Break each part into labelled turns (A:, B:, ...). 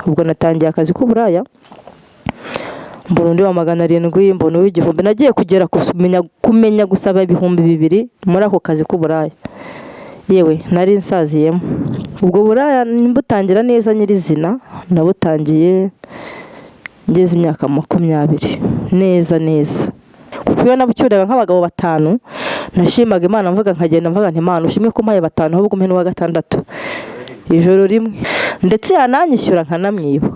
A: ubwo natangiye akazi k'uburaya, mbona undi wa 700, mbona uw'igihumbi, nagiye kugera kumenya gusaba 2,000 muri ako kazi k'uburaya. Yewe nari nsaziyemo. Ubwo buraya mbutangira neza nyirizina, nabutangiye ngeze imyaka 20 neza. Kuko iyo nabucyuraga nk'abagabo 5, nashimaga Imana mvuga nkagenda mvuga nti Imana ushimwe ko mpaye 5 ahubwo umpe n'uwa 6 ijoro rimwe, ndetse yananyishyura nkanamwiba.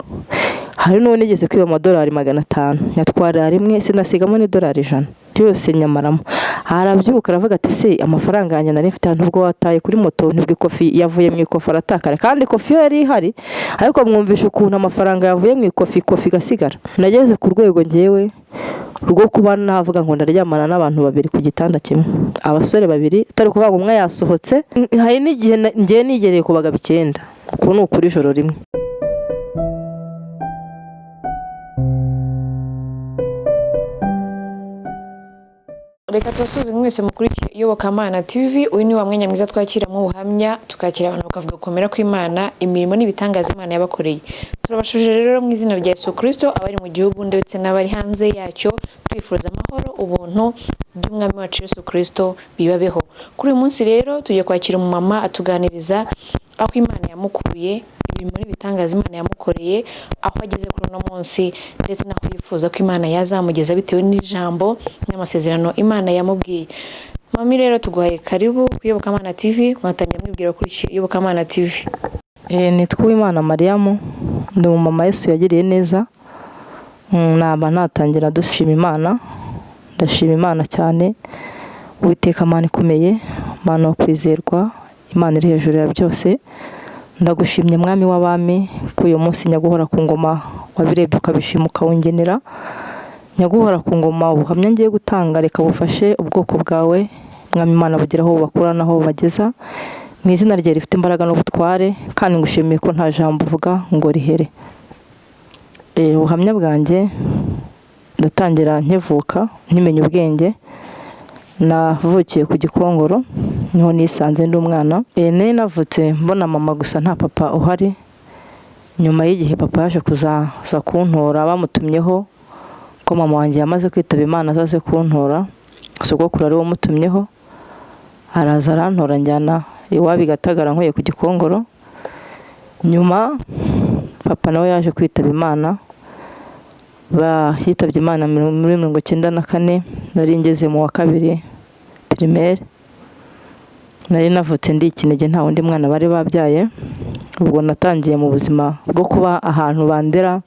A: Hari n'uwo nigeze kwiba $500 nyatwara rimwe, sinasigamo $100 yose nyamaramo. Arabyuka aravuga ati se amafaranga yanjye nari mfite nubwo wataye kuri moto, nibwo ikofi yavuye mu ikofi aratakara, kandi ikofi yo yari ihari, ariko mwumvisha ukuntu amafaranga yavuye mu ikofi gasigara. Nageze ku rwego ngewe rwo kuba navuga ngo ndaryamana n'abantu 2 ku gitanda kimwe, abasore 2, atari kuvuga ngo umwe yasohotse. Hari n'igihe ngiye nigereye ku bagabo 9, kuko ni ukuri ijoro rimwe.
B: Reka tusuze mwese mukurikiye Iyobokamana TV. Uyu ni wa mwanya mwiza twakira mu buhamya, tukakira abantu bakavuga komera kw'Imana, imirimo n'ibitangaza Imana yabakoreye. Turabashuje rero mu izina rya Yesu Kristo, abari mu gihugu ndetse n'abari hanze yacyo, twifuza amahoro, ubuntu by'umwami wacu Yesu Kristo bibabeho. Kuri uyu munsi rero tugiye kwakira umumama atuganiriza aho Imana yamukuye, imirimo n'ibitangaza Imana yamukoreye, aho ageze kuri uno munsi, ndetse naho yifuza ko Imana yazamugeza bitewe n'ijambo n'amasezerano Imana yamubwiye. Mami rero tuguhaye karibu ku Iyobokamana TV, mwatangira mwibwira kuri Iyobokamana TV.
A: Nitwa Uwimana Mariam, ndi umumama Yesu yagiriye neza. Naba natangira dushima Imana, ndashima Imana cyane. Uwiteka Imana ikomeye, Imana yo kwizerwa, Imana iri hejuru ya byose. Ndagushimye mwami w'abami ko uyu munsi nyaguhora ku ngoma wabirebye ukabishima ukawungenera. Nyaguhora ku ngoma ubuhamya ngiye gutanga, reka bufashe ubwoko bwawe mwami Imana bugira aho bakura naho bageza. Mu izina rye rifite imbaraga n'ubutware, kandi ngushimiye ko nta jambo uvuga ngo rihere. Ubuhamya bwanjye ndatangira nkivuka nkimenya ubwenge. Navukiye ku Gikongoro, niho nisanze ndi umwana. Nari navutse mbona mama gusa nta papa uhari. Nyuma y'igihe papa yaje kuza kuntora, bamutumyeho ko mama wanjye yamaze kwitaba Imana azaze kuntora. Sogokuru ari wo mutumyeho, araza arantora njyana iwabo i Gatagara nkuye ku Gikongoro. Nyuma papa nawe yaje kwitaba Imana, yitabye Imana muri 1994. Nari ngeze mu wa 2 primaire. Nari navutse ndi ikinege, nta wundi mwana bari babyaye. Ubwo natangiye mu buzima bwo kuba ahantu bandera.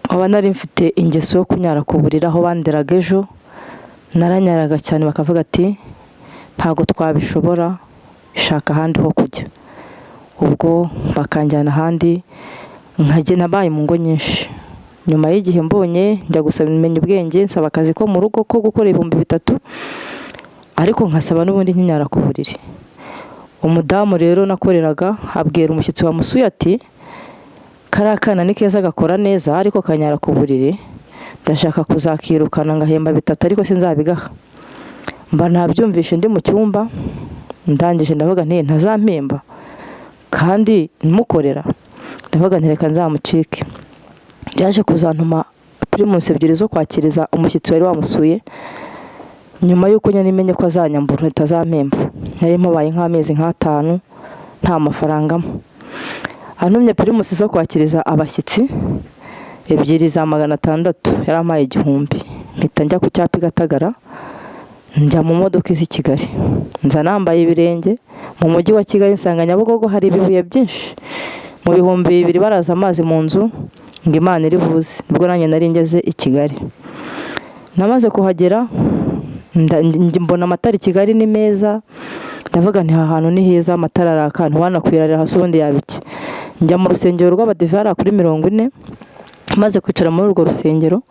A: Aba nari mfite ingeso yo kunyara ku buriri aho banderaga ejo. Naranyaraga cyane, bakavuga ati ntago twabishobora, shaka ahandi ho kujya. Ubwo bakanjyana ahandi, nkajye nabaye mu ngo nyinshi. Nyuma y'igihe mbonye njya gusaba imenya ubwenge, nsaba akazi ko mu rugo ko gukora 3,000, ariko nkasaba n'ubundi nkinyara ku buriri. Umudamu rero nakoreraga abwira umushyitsi wa musuye ati karakana ni keza gakora neza, ariko kanyara ku buriri, ndashaka kuzakirukana ngahemba 3, ariko sinzabigaha. Mba nabyumvishe ndi mu cyumba, ndangije ndavuga nti ntazampemba kandi mukorera. Ndavuga nti reka nzamucike. Yaje kuzantuma primus 2 zo kwakiriza umushyitsi wari wamusuye. Nyuma yuko nyanimenye ko azanyambura ntazampemba, nari mpabaye nk'amezi 5 nta mafaranga. Antumye primus zo kwakiriza abashyitsi 2 za 600, yarampaye 1,000. Mpita njya ku cyapa i Gatagara, njya mu modoka z'i Kigali, nza nambaye ibirenge. Mu mujyi wa Kigali nsanga Nyabugogo hari ibibuye byinshi. Mu 2,000 baraza amazi mu nzu ngo Imana iri buze. Ubwo nanjye nari ngeze i Kigali. Namaze kuhagera mbona amatara i Kigali ni meza. Ndavuga nti aha hantu ni heza, amatara araka, ntiwanakwirarira hasi ubundi yabiki. Njya mu rusengero rw'Abadivara kuri 40. Maze kwicara muri urwo rusengero,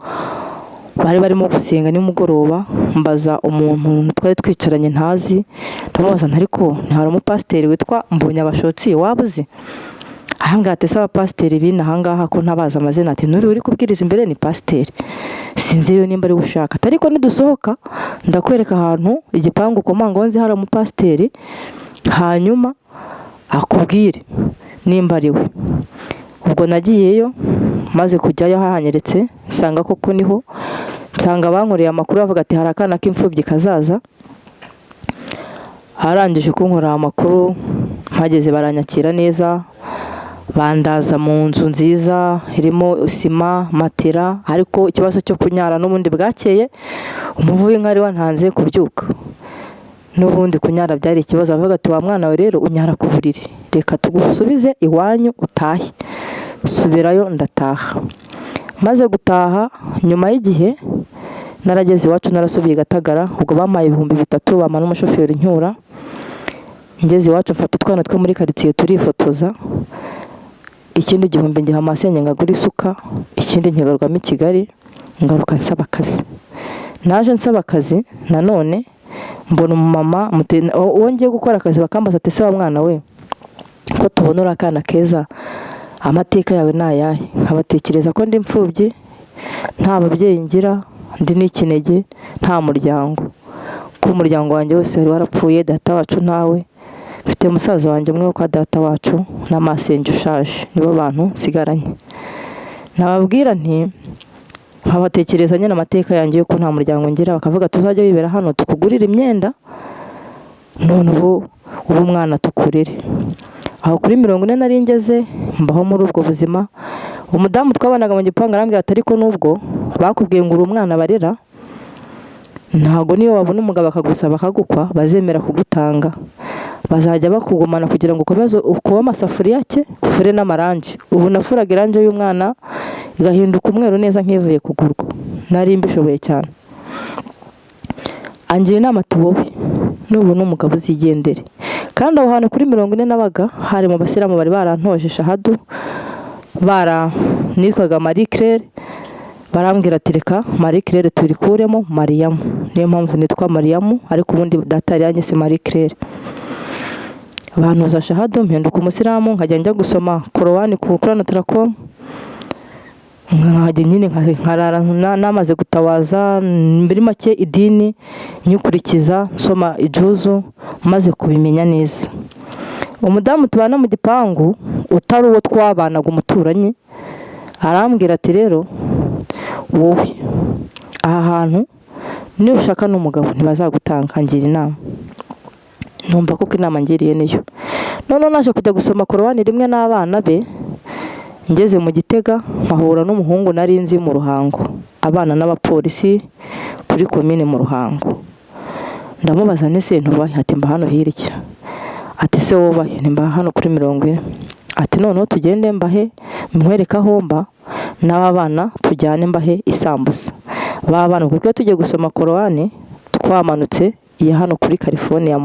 A: bari barimo gusenga nimugoroba. Mbaza umuntu twari twicaranye ntazi, ndamubaza ariko ntihari umupasiteri witwa Mbonyabashotsi wabuze? Ahanga ati saba pasiteri bina ahangaha ko ntabaza amazina. Ati nuri uri kubwiriza imbere ni pasiteri, sinzi yo nimba ari gushaka. Ariko nidusohoka ndakwereka ahantu igipangu komangonzi hari umupasiteri, hanyuma akubwire nimba ari we. ubwo nagiyeyo maze kujyayo hahanyeretse nsanga koko niho, nsanga bankoreye amakuru bavuga ati hari akana k'imfubyi kazaza. Arangije kunkorera amakuru mpageze baranyakira neza, bandaza mu nzu nziza irimo sima, matera, ariko ikibazo cyo kunyara n'ubundi bwakeye umuvu w'inka wari wantanze kubyuka, n'ubundi kunyara byari ikibazo. Bavuga ati wa mwana we rero unyara ku buriri, reka tugusubize iwanyu utahe. Subirayo ndataha. Maze gutaha nyuma y'igihe narageze iwacu, narasubiye Gatagara, ubwo bampaye 3,000 bampa n'umushoferi Ncyura. Ngeze iwacu mfata utwana two muri quartier turifotoza, ikindi 1,000 ngiha Masenge ngagura isuka, ikindi nkigarukamo i Kigali ngaruka nsaba akazi. Naje nsaba akazi nanone mbona umumama uwo ngiye gukora akazi bakambaza ati se wa mwana we ko tubona uri akana keza, amateka yawe nayahe? Nkabatekereza ko ndi imfubyi, nta babyeyi ngira, ndi n'ikinege, nta muryango, ko umuryango wanjye wose wari warapfuye, data wacu ntawe, mfite musaza wanjye umwe wo kwa data wacu na Masenge ushaje, nibo bantu nsigaranye. Nababwira nti nkabatekereza nyine amateka yanjye yuko nta muryango ngira, bakavuga tuzajya wibera hano tukugurira imyenda, none ubu umwana tukurere. Aho kuri 40 nari ngeze mbaho muri ubwo buzima. Umudamu twabanaga mu gipangu arambwira ati ariko nubwo bakubwiye ngo uri umwana barera, ntago niyo wabona umugabo akagusaba akagukwa bazemera kugutanga, bazajya bakugumana kugira ngo ukomeze ukuba amasafuriya cye ufure n'amarangi. Ubu nafuraga irangi y'umwana igahinduka umweru neza nk'ivuye kugurwa, nari mbishoboye cyane. Angira inama ati wowe n'ubu n'umugabo uzigendere. Kandi aho hantu kuri 40 nabaga hari mu basiramu bari barantoje shahadu, nitwaga Marie Claire, barambwira ati reka Marie Claire turikuremo Mariamu, niyo mpamvu nitwa Mariamu, ariko ubundi data yari yanyise Marie Claire. Bantoza shahadu mpinduka umusiramu, nkajya njya gusoma Korowani ku Qur'an Tracom, nkajya nyine nkarara namaze gutawaza mbiri make idini nyukurikiza, nsoma ijuzu maze kubimenya neza. Umudamu tubana mu gipangu utari uwo twabanaga umuturanyi arambwira ati rero wowe aha hantu niba ushaka n'umugabo ntibazagutanga, ngira inama. Numva ko inama ngiriye niyo. None naje kujya gusoma Korowani rimwe n'abana be, ngeze mu Gitega mpahura n'umuhungu nari nzi mu Ruhango, abana n'abapolisi kuri komine mu Ruhango. Ndamubaza nese ntubahe? Ati mba hano hirya. Ati se wobahe? Nimba hano kuri 40. Ati noneho tugende mbahe mwereka aho mba n'aba bana tujyane mbahe isambusa. Ba bana kuko tujye gusoma Korowani twamanutse iya hano kuri California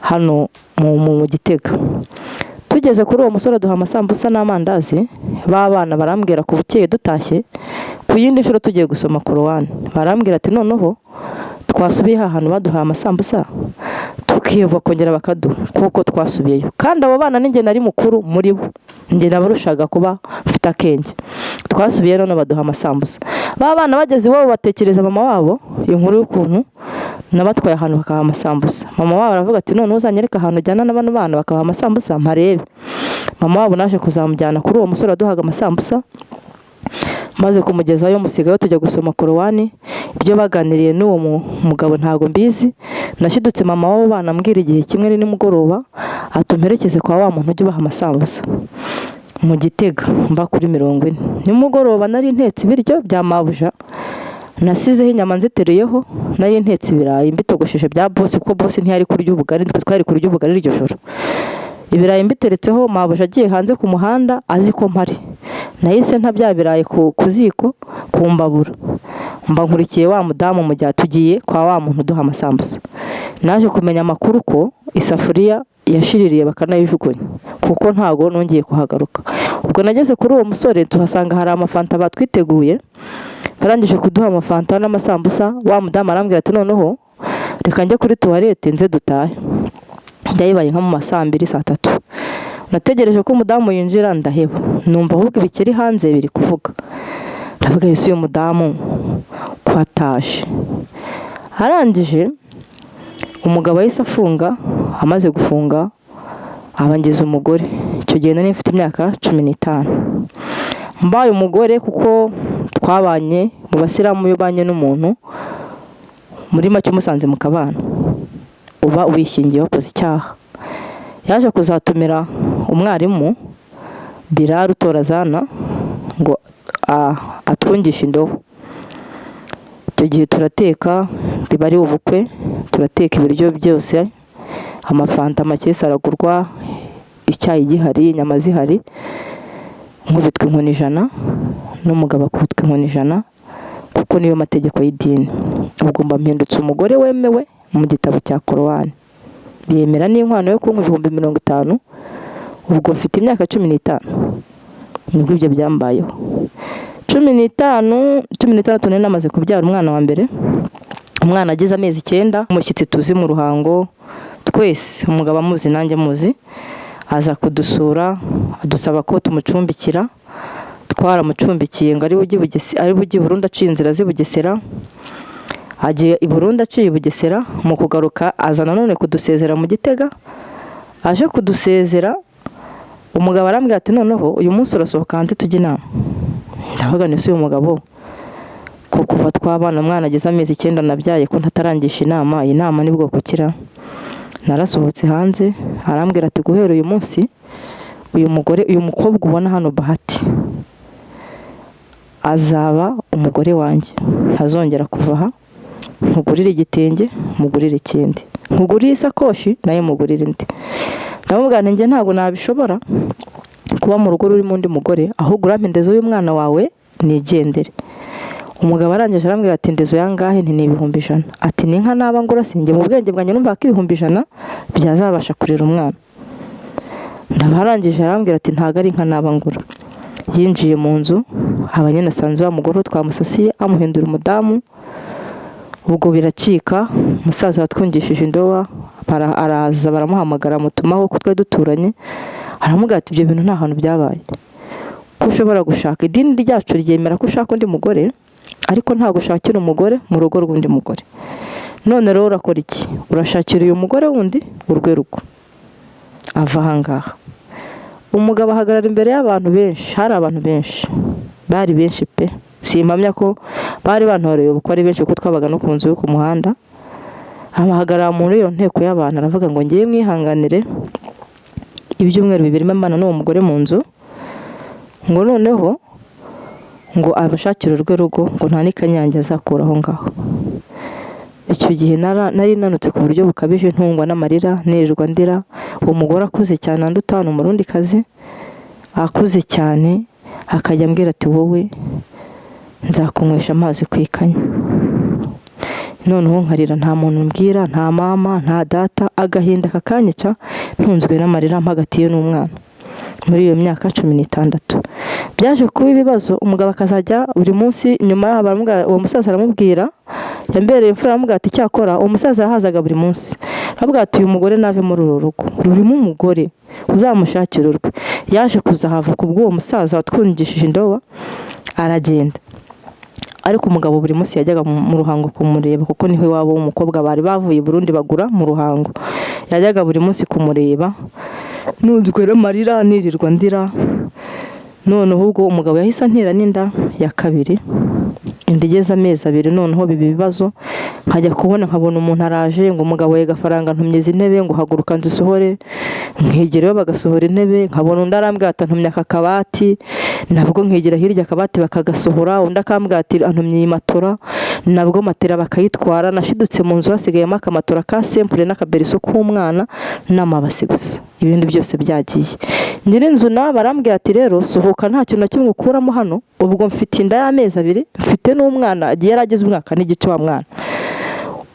A: hano mu Gitega. Tugeze kuri uwo musore duha amasambusa n'amandazi, ba bana barambwira ku bukeye dutashye ku yindi nshuro tugiye gusoma Korowani, barambwira ati noneho twasubiye ahantu baduha amasambusa tukiyoba kongera bakaduha kuko twasubiyeyo. Kandi abo bana ninjye nari mukuru muri bo, njye nabarushaga kuba mfite akenge. Twasubiye none baduha amasambusa. Ba bana bageze iwabo batekereza mama wabo inkuru y'ukuntu nabatwaye ahantu bakaha amasambusa. Mama wabo aravuga ati none uzanyereka ahantu ujyana n'abana bana bakaha amasambusa mparebe. Mama wabo naje kuzamujyana kuri uwo musore aduhaga amasambusa, maze kumugezayo musigayo tujya gusoma Korowani. Ibyo baganiriye n'uwo mugabo ntago mbizi. Nashidutse mama wabo bana mbwira igihe kimwe ni nimugoroba atumperekeze kwa wa muntu ujye baha amasambusa mu Gitega mba kuri 40. Nimugoroba nari ntetse ibiryo bya mabuja, nasizeho inyama nziteruyeho, nari ntetse ibirayi mbitogosheje bya boss, kuko boss ntiyari kurya ubugari, twari kurya ubugari iryo joro. Ibirayi mbiteretseho, mabuja agiye hanze ku muhanda azi ko mpari. Nahise ntabya birayi ku ziko kumbabura, mba nkurikiye wa mudamu mu gihe tugiye kwa wa muntu duha amasambusa. Naje kumenya amakuru ko isafuriya yashiririye bakanayijugunya, kuko ntago nongeye kuhagaruka. Ubwo nageze kuri uwo musore tuhasanga hari amafanta batwiteguye, barangije kuduha amafanta n'amasambusa. Wa mudamu arambwira ati noneho reka njye kuri toilette nze dutahe. Byayibaye nka mu masambiri saa 3. Nategereje ko umudamu yinjira ndaheba, numva ahubwo ibikeri hanze biri kuvuga. Ndavuga Yesu uyu mudamu kwatashe. Arangije umugabo yahise afunga, amaze gufunga abangiza umugore. Icyo gihe nari mfite imyaka 15. mbaye umugore kuko twabanye mu basilamu yobanye n'umuntu muri make umusanze mu kabana uba wishingiye wakoze icyaha. Yaje kuzatumira umwarimu Bilal utorazana ngo atwungisha indobo. Icyo gihe turateka, biba ari ubukwe, turateka ibiryo byose, amafanta amakesi aragurwa, icyayi gihari, inyama zihari, nkubitwa inkoni 100 n'umugabo akubitwa inkoni 100 kuko niyo mategeko y'idini. Ubwo mba mpindutse umugore wemewe mu gitabo cya Korowani. Biyemera n'inkwano yo kunywa 50,000. Ubwo mfite imyaka 15 nibwo ibyo byambayeho. 16 nari namaze kubyara umwana wa mbere. Umwana agize amezi 9, umushyitsi tuzi mu ruhango twese, umugabo amuzi nanjye muzi, aza kudusura adusaba ko tumucumbikira. Twaramucumbikiye ngo ari bugi Burundi aciye inzira z'Ibugesera. Agiye i Burundi aciye Bugesera, mu kugaruka azana none kudusezera mu Gitega. Aje kudusezera umugabo arambwira ati noneho uyu munsi urasohoka hanze tujye inama. Ndavuga nese uyu mugabo ko kuva twabana umwana agize amezi 9 nabyaye ko ntatarangisha inama, iyi nama nibwo kukira. Narasohotse hanze arambwira ati guhera uyu munsi uyu mukobwa ubona hano Bahati azaba umugore wanjye, ntazongera kuva aha. Nkugurire igitenge, mugurire ikindi, nkugurire isakoshi naye mugurire indi. Ndamubwira nti ntabwo nabishobora kuba mu rugo rurimo undi mugore, ahubwo urampendezo y'umwana wawe nigendere. Umugabo arangije arambwira ati ndezo yangahe? Nti ni 100,000. Ati ni nka naba ngura sinjye mu bwenge bwanjye numva ko 100,000 byazabasha kurera umwana. Ndabarangije arambwira ati ntago ari nka naba ngura. Yinjiye mu nzu, abanye nasanze wa mugore twamusasiye amuhindura umudamu. Ubwo biracika, musaza watwungishije indowa araza baramuhamagara mutumaho ko twe duturanye. Aramubwira ati ibyo bintu nta hantu byabaye, ko ushobora gushaka, idini ryacu ryemera ko ushaka undi mugore ariko nta gushakira umugore mu rugo rw'undi mugore. None rero urakora iki? Urashakira uyu mugore wundi urwe rugo. Ava ahangaha umugabo ahagarara imbere y'abantu benshi, hari abantu benshi, bari benshi pe, simpamya ko bari bantoreye uko ari benshi kuko twabaga no ku nzu yo ku muhanda. Amahagarara muri iyo nteko y'abantu aravuga ngo ngiye mwihanganire ibyumweru 2 mbana n'uwo mugore mu nzu, ngo noneho ngo abashakira urwe rugo, ngo nta nikanyange azakuraho ngaho. Icyo gihe nari nanutse ku buryo bukabije, ntungwa n'amarira, nirirwa ndira. Uwo mugore akuze cyane andutana, umurundi kazi akuze cyane, akajya ambwira ati wowe nzakunywesha amazi kwikanya. Noneho nkarira, nta muntu mbwira, nta mama, nta data, agahinda kakanyica, ntunzwe n'amarira mpagatiye n'umwana. Muri iyo myaka 16 byaje kuba ibibazo. Umugabo akazajya buri munsi nyuma uwo musaza aramubwira, yambereye imfura, aramubwira ati cyakora uwo musaza yahazaga buri munsi, aravuga ati uyu mugore nave muri uru rugo rurimo umugore uzamushakira urwe. Yaje kuzahava kubw'uwo musaza watwungishije indowa aragenda. Ariko umugabo buri munsi yajyaga mu ruhango kumureba kuko niho iwabo w'umukobwa bari bavuye Burundi bagura mu ruhango. Yajyaga buri munsi kumureba, nunzwe n'amarira, nirirwa ndira. Noneho ubwo umugabo yahise antera n'inda ya kabiri, inda igeze amezi 2. Noneho biba ibibazo, nkajya kubona nkabona umuntu araje ngo umugabo ye gafaranga ntumye intebe ngo haguruka nzisohore, nkigereyo bagasohora intebe. Nkabona undi arambwira ati ntumye aka kabati, nabwo nkigera hirya akabati bakagasohora. Undi akambwira ati antumye matora, nabwo matera bakayitwara. Nashidutse mu nzu hasigayemo akamatora ka simple n'akaberiso k'umwana n'amabasi gusa, ibindi byose byagiye. Nyirinzu barambwira ati rero sohoka, nta kintu na kimwe ukuramo hano. Ubwo mfite inda y'amezi 2, mfite n'umwana agiye yarageze umwaka n'igice wa mwana.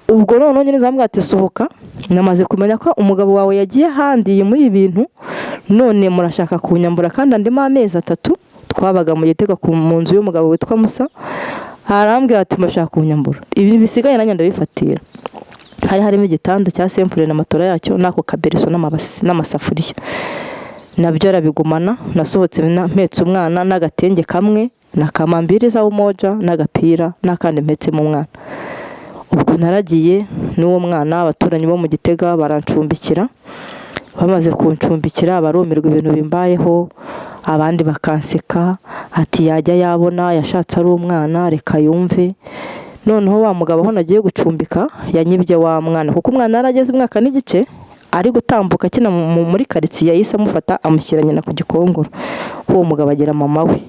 A: Ubwo none nyine zambwira ati sohoka, namaze kumenya ko umugabo wawe yagiye handi muri ibintu, none murashaka kunyambura kandi andimo amezi 3. Twabaga mu Gitega mu nzu y'umugabo witwa Musa. Arambwira ati murashaka kunyambura, ibi bisigaye nanjye ndabifatira. Hari harimo igitanda cya simple na matora yacyo n'ako kaberiso n'amabasi n'amasafuriya, nabyo arabigumana. Nasohotse mpetse umwana n'agatenge kamwe na kamambiriza w'umoja n'agapira n'akandi mpetse mu mwana. Ubwo naragiye n'uwo mwana, abaturanyi bo mu Gitega barancumbikira. Bamaze kuncumbikira barumirwa ibintu bimbayeho, abandi bakanseka ati yajya yabona yashatse ari umwana reka yumve. Noneho wa mugabo aho nagiye gucumbika yanyibye wa mwana, kuko umwana yarageze umwaka n'igice ari gutambuka akina muri karitsiye, yahise amufata amushyira nyina ku gikongoro. Uwo mugabo agira mama we,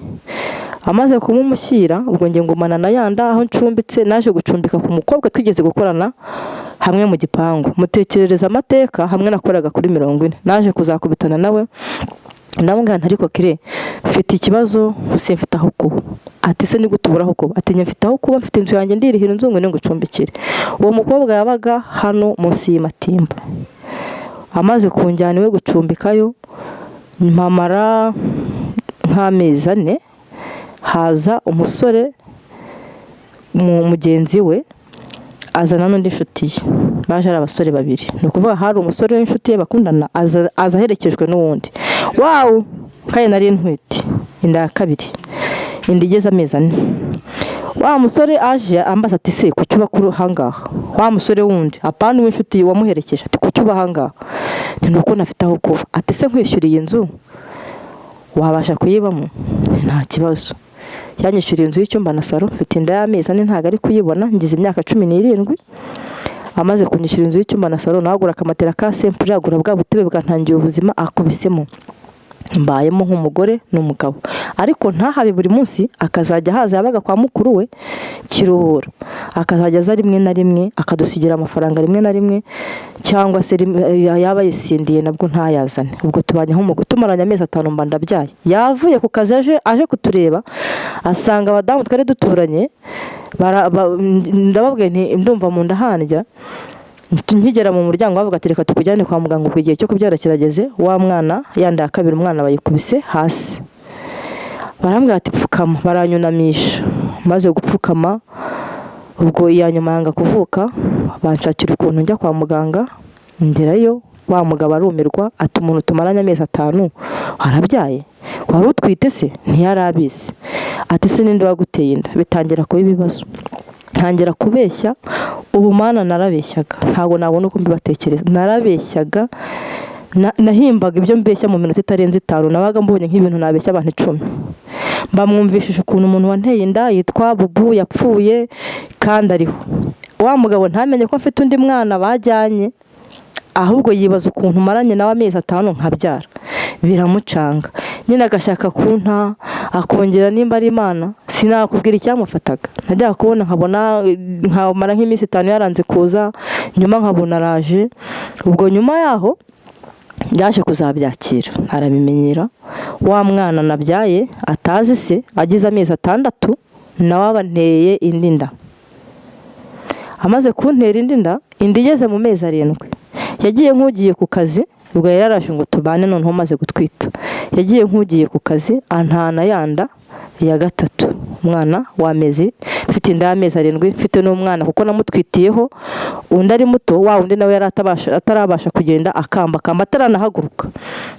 A: amaze kumumushyira ubwo nge ngumana na yanda aho ncumbitse. Naje gucumbika ku mukobwa twigeze gukorana hamwe mu gipangu, mutekerereza amateka hamwe nakoraga kuri 40. Naje kuzakubitana nawe ndamubwira nti ariko kire mfite ikibazo simfite aho kuba. Ati se ni gutubura aho kuba? Ati mfite aho kuba, mfite inzu yanjye ndirihira inzu ngo ni ngucumbikire. Uwo mukobwa yabaga hano munsi y'Imatimba. Amaze kunjyana iwe gucumbikayo mpamara nk'amezi 4, haza umusore mugenzi we azana n'undi nshuti ye, baje ari abasore babiri. Ni ukuvuga hari umusore w'inshuti ye bakundana aza aherekejwe n'uwundi. Wow, kaye nari ntwite inda ya kabiri, inda igeze amezi 4. Wa musore aje ambaza ati se kuki uba kuri hangaha? Wa musore wundi apana w'inshuti wamuherekeje ati kuki uba hangaha? Nuko nafite aho kuba. Ati se nkwishyuriye inzu wabasha kuyibamo? Nta kibazo. Yanyishyuriye inzu y'icyumba na salo, mfite inda y'amezi 4 ntago ari kuyibona, ngize imyaka 17. Amaze kunyishyura inzu y'icyumba na salo, nagura akamatera ka simple, agura bwa butebe bwantangiye ubuzima akubisemo. Mbayemo nk'umugore n'umugabo, ariko ntahabe buri munsi. Akazajya haza yabaga kwa mukuru we Kiruhura, akazajya aza rimwe na rimwe akadusigira amafaranga rimwe na rimwe, cyangwa se yaba yisindiye nabwo ntayazane. Ubwo tubanye nk'umugore, tumaranye amezi 5 mba ndabyaye. Yavuye ku kazi aje kutureba, asanga abadamu twari duturanye, ndababwiye nti ndumva mu ndahandya. Nkigera mu muryango bavuga ati reka tukujyane kwa muganga ubwo igihe cyo kubyara kirageze. Wa mwana yanda ya kabiri umwana bayikubise hasi, barambwira ati pfukama, baranyunamisha. Maze gupfukama ubwo iya nyuma yanga kuvuka, banshakira ukuntu njya kwa muganga. Ngerayo wa mugabo arumirwa ati umuntu tumaranye amezi 5 arabyaye, wari utwite se? Ntiyarabizi. Ati se ninde waguteye inda? Bitangira kuba ibibazo, ntangira kubeshya. Ubu mana narabeshyaga, ntago nabona uko mbibatekereza. Narabeshyaga, nahimbaga ibyo mbeshya mu minota itarenze 5. Nabaga mbonye nk'ibintu nabeshya abantu 10. Mbamwumvishije ukuntu umuntu wanteye inda yitwa Bubu yapfuye kandi ariho. Wa mugabo ntamenye ko mfite undi mwana bajyanye, ahubwo yibaza ukuntu maranye nawe amezi 5 nkabyara. Biramucanga nyine, agashaka kunta akongera nimba ari Imana. Sinakubwira icyamufataga. Najya kubona nkabona nkamara nk'iminsi 5 yaranze kuza, nyuma nkabona araje. Ubwo nyuma yaho yaje kuzabyakira, arabimenyera. Wa mwana nabyaye atazi se, agize amezi 6 nawe abanteye indi nda. Amaze kuntera indi nda, indi igeze mu mezi 7, yagiye nk'ugiye ku kazi. Ubwo yararaje ngo tubane, noneho maze gutwita yagiye nk'ugiye ku kazi, antana yanda ya 3, umwana w'amezi, mfite inda y'amezi 7, mfite n'umwana kuko namutwitiyeho undi ari muto. Wa undi nawe yari atarabasha kugenda, akamba ataranahaguruka.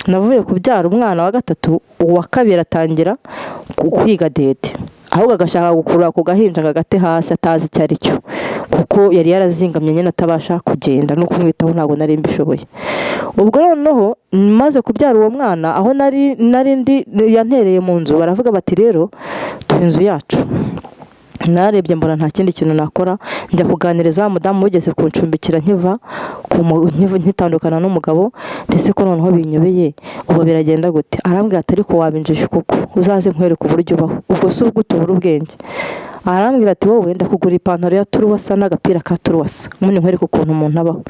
A: Navuye kubyara umwana wa 3, uwa 2 atangira kwiga dede, ahubwo agashaka gukura ku gahinja kagate hasi atazi icyo ari cyo, kuko yari yarazingamye nyine atabasha kugenda no kumwitaho, ntago nari mbishoboye. Ubwo noneho maze kubyara uwo mwana, aho nari ndi yantereye mu nzu, baravuga bati rero tuve inzu yacu. Narebye mbona nta kindi kintu nakora, njya kuganiriza wa mudamu wigeze kuncumbikira nkiva nkitandukana n'umugabo. Ndetse ko noneho binyobeye, ubu biragenda gute? Arambwira ati ariko wabinjije kuko uzaze nkwereka uburyo ubaho. Ubwo si ubwo utubura ubwenge. Arambwira ati wowe ndakugura ipantaro ya turuwasa n'agapira ka turuwasa, umuntu nkwereka ukuntu umuntu abaho.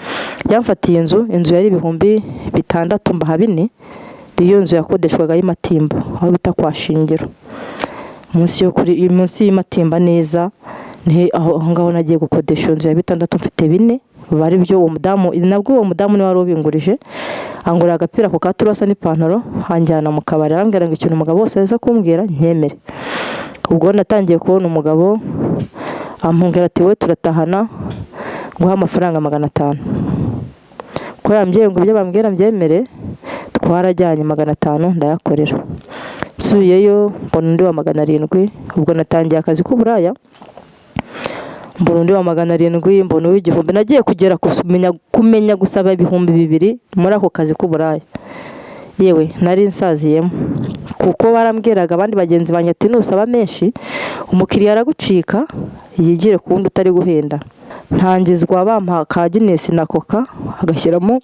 A: Yamfatiye inzu yari 6,000 mbaha 4. Iyo nzu yakodeshwaga y'Imatimba, aho bita kwa Shingiro, munsi y'Imatimba neza. Aho ngaho nagiye gukodesha inzu ya 6 mfite 4. Bari byo uwo mudamu, nabwo uwo mudamu ni wari ubingurije, angura agapira ko ka turuwasa n'ipantaro, hanjyana mu kabari. Arambwira ngo ikintu umugabo wose aza kumbwira nkemere. Ubwo natangiye kubona umugabo ampungera ati we turatahana nguha amafaranga 500. Ko yambwiye ngo ibyo bambwira mbyemere, twarajyanye 500 ndayakorera. Nsubiyeyo mbona undi wa 700. Ubwo natangiye akazi k'uburaya, mbona undi wa 700, mbona uw'igihumbi. Nagiye kugera kumenya gusaba 2,000 muri ako kazi k'uburaya. yewe nari nsaziyemo kuko barambwiraga abandi bagenzi banjye ati nusaba menshi umukiriya aragucika yigire ku wundi utari guhenda. Ntangizwa bampa ka Guinness na Coca agashyiramo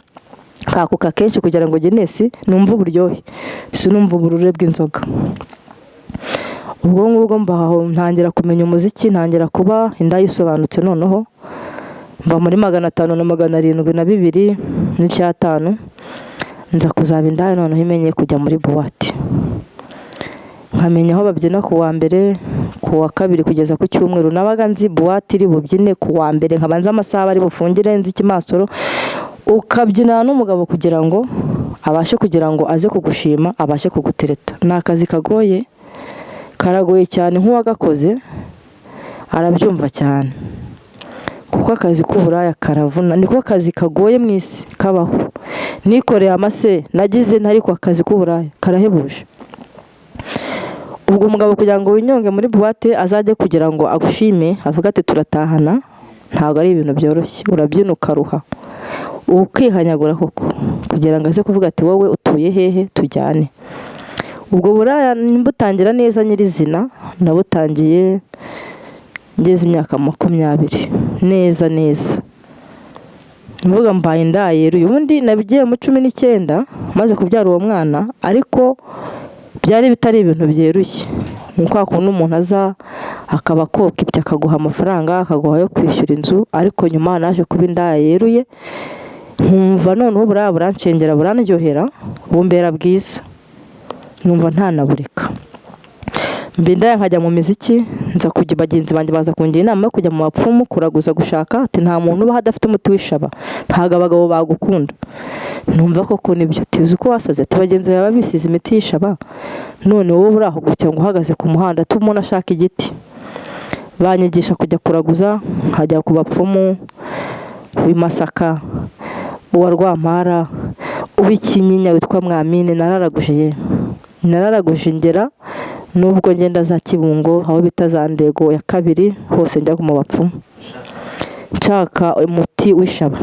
A: ka Coca kenshi kugira ngo Guinness numva uburyohe sinumva uburure bw'inzoga. Ubwo ngubwo mbaho ntangira kumenya umuziki, ntangira kuba indayisobanutse, noneho mba muri 500 na 702 n'icyatanu nza kuzaba indaya, noneho imenye kujya muri buwate, nkamenya aho babyina ku wa mbere, ku wa kabiri kugeza ku cyumweru. Nabaga nzi buwate iri bubyine ku wa mbere, nkabanza amasaha bari bufungire nzi ikimasoro, ukabyinana n'umugabo kugira ngo abashe kugira ngo aze kugushima, abashe kugutereta. Ni akazi kagoye, karagoye cyane, nk'uwagakoze arabyumva cyane, kuko akazi k'uburaya karavuna, niko kazi kagoye mu isi kabaho. Nikoreye amase nagize ntari ku akazi k'uburaya karahebuje. Ubwo umugabo kugira ngo winyonge muri buwate azajye kugira ngo agushime, avuga ati turatahana, ntabwo ari ibintu byoroshye. Urabyina ukaruha, ukihanyagura koko kugira ngo aze kuvuga ati wowe utuye hehe tujyane. Ubwo buraya nimbutangira neza nyirizina nabutangiye ngeze imyaka 20 neza. Mvuga mbaye indayero, ubundi nabigiye mu 19 maze kubyara uwo mwana, ariko byari bitari ibintu byerushye. Nkuko akunda umuntu aza akaba koka ibyo akaguha amafaranga, akaguha yo kwishyura inzu, ariko nyuma naje kuba indayeruye, nkumva noneho buraya burancengera, burandyohera, bumbera bwiza, numva ntanabureka. Mbindaya nkajya mu miziki, nza kujya bagenzi banjye baza kungira inama yo kujya mu bapfumu kuraguza gushaka, ati nta muntu uba hadafite umuti wishaba, ntago abagabo bagukunda. Numva koko nibyo, tuzi ko wasaze, ati bagenzi baba bisize imiti yishaba, none wowe uraho gutya ngo uhagaze ku muhanda tumuntu ashaka igiti. Banyigisha kujya kuraguza, nkajya ku bapfumu w'Imasaka, uwa Rwampara, uw'Ikinyinya witwa Mwamine. Nararaguje ngera nubwo ngenda za Kibungo, aho bita za Ndego ya kabiri, hose njya mu bapfumu nshaka umuti wishaba,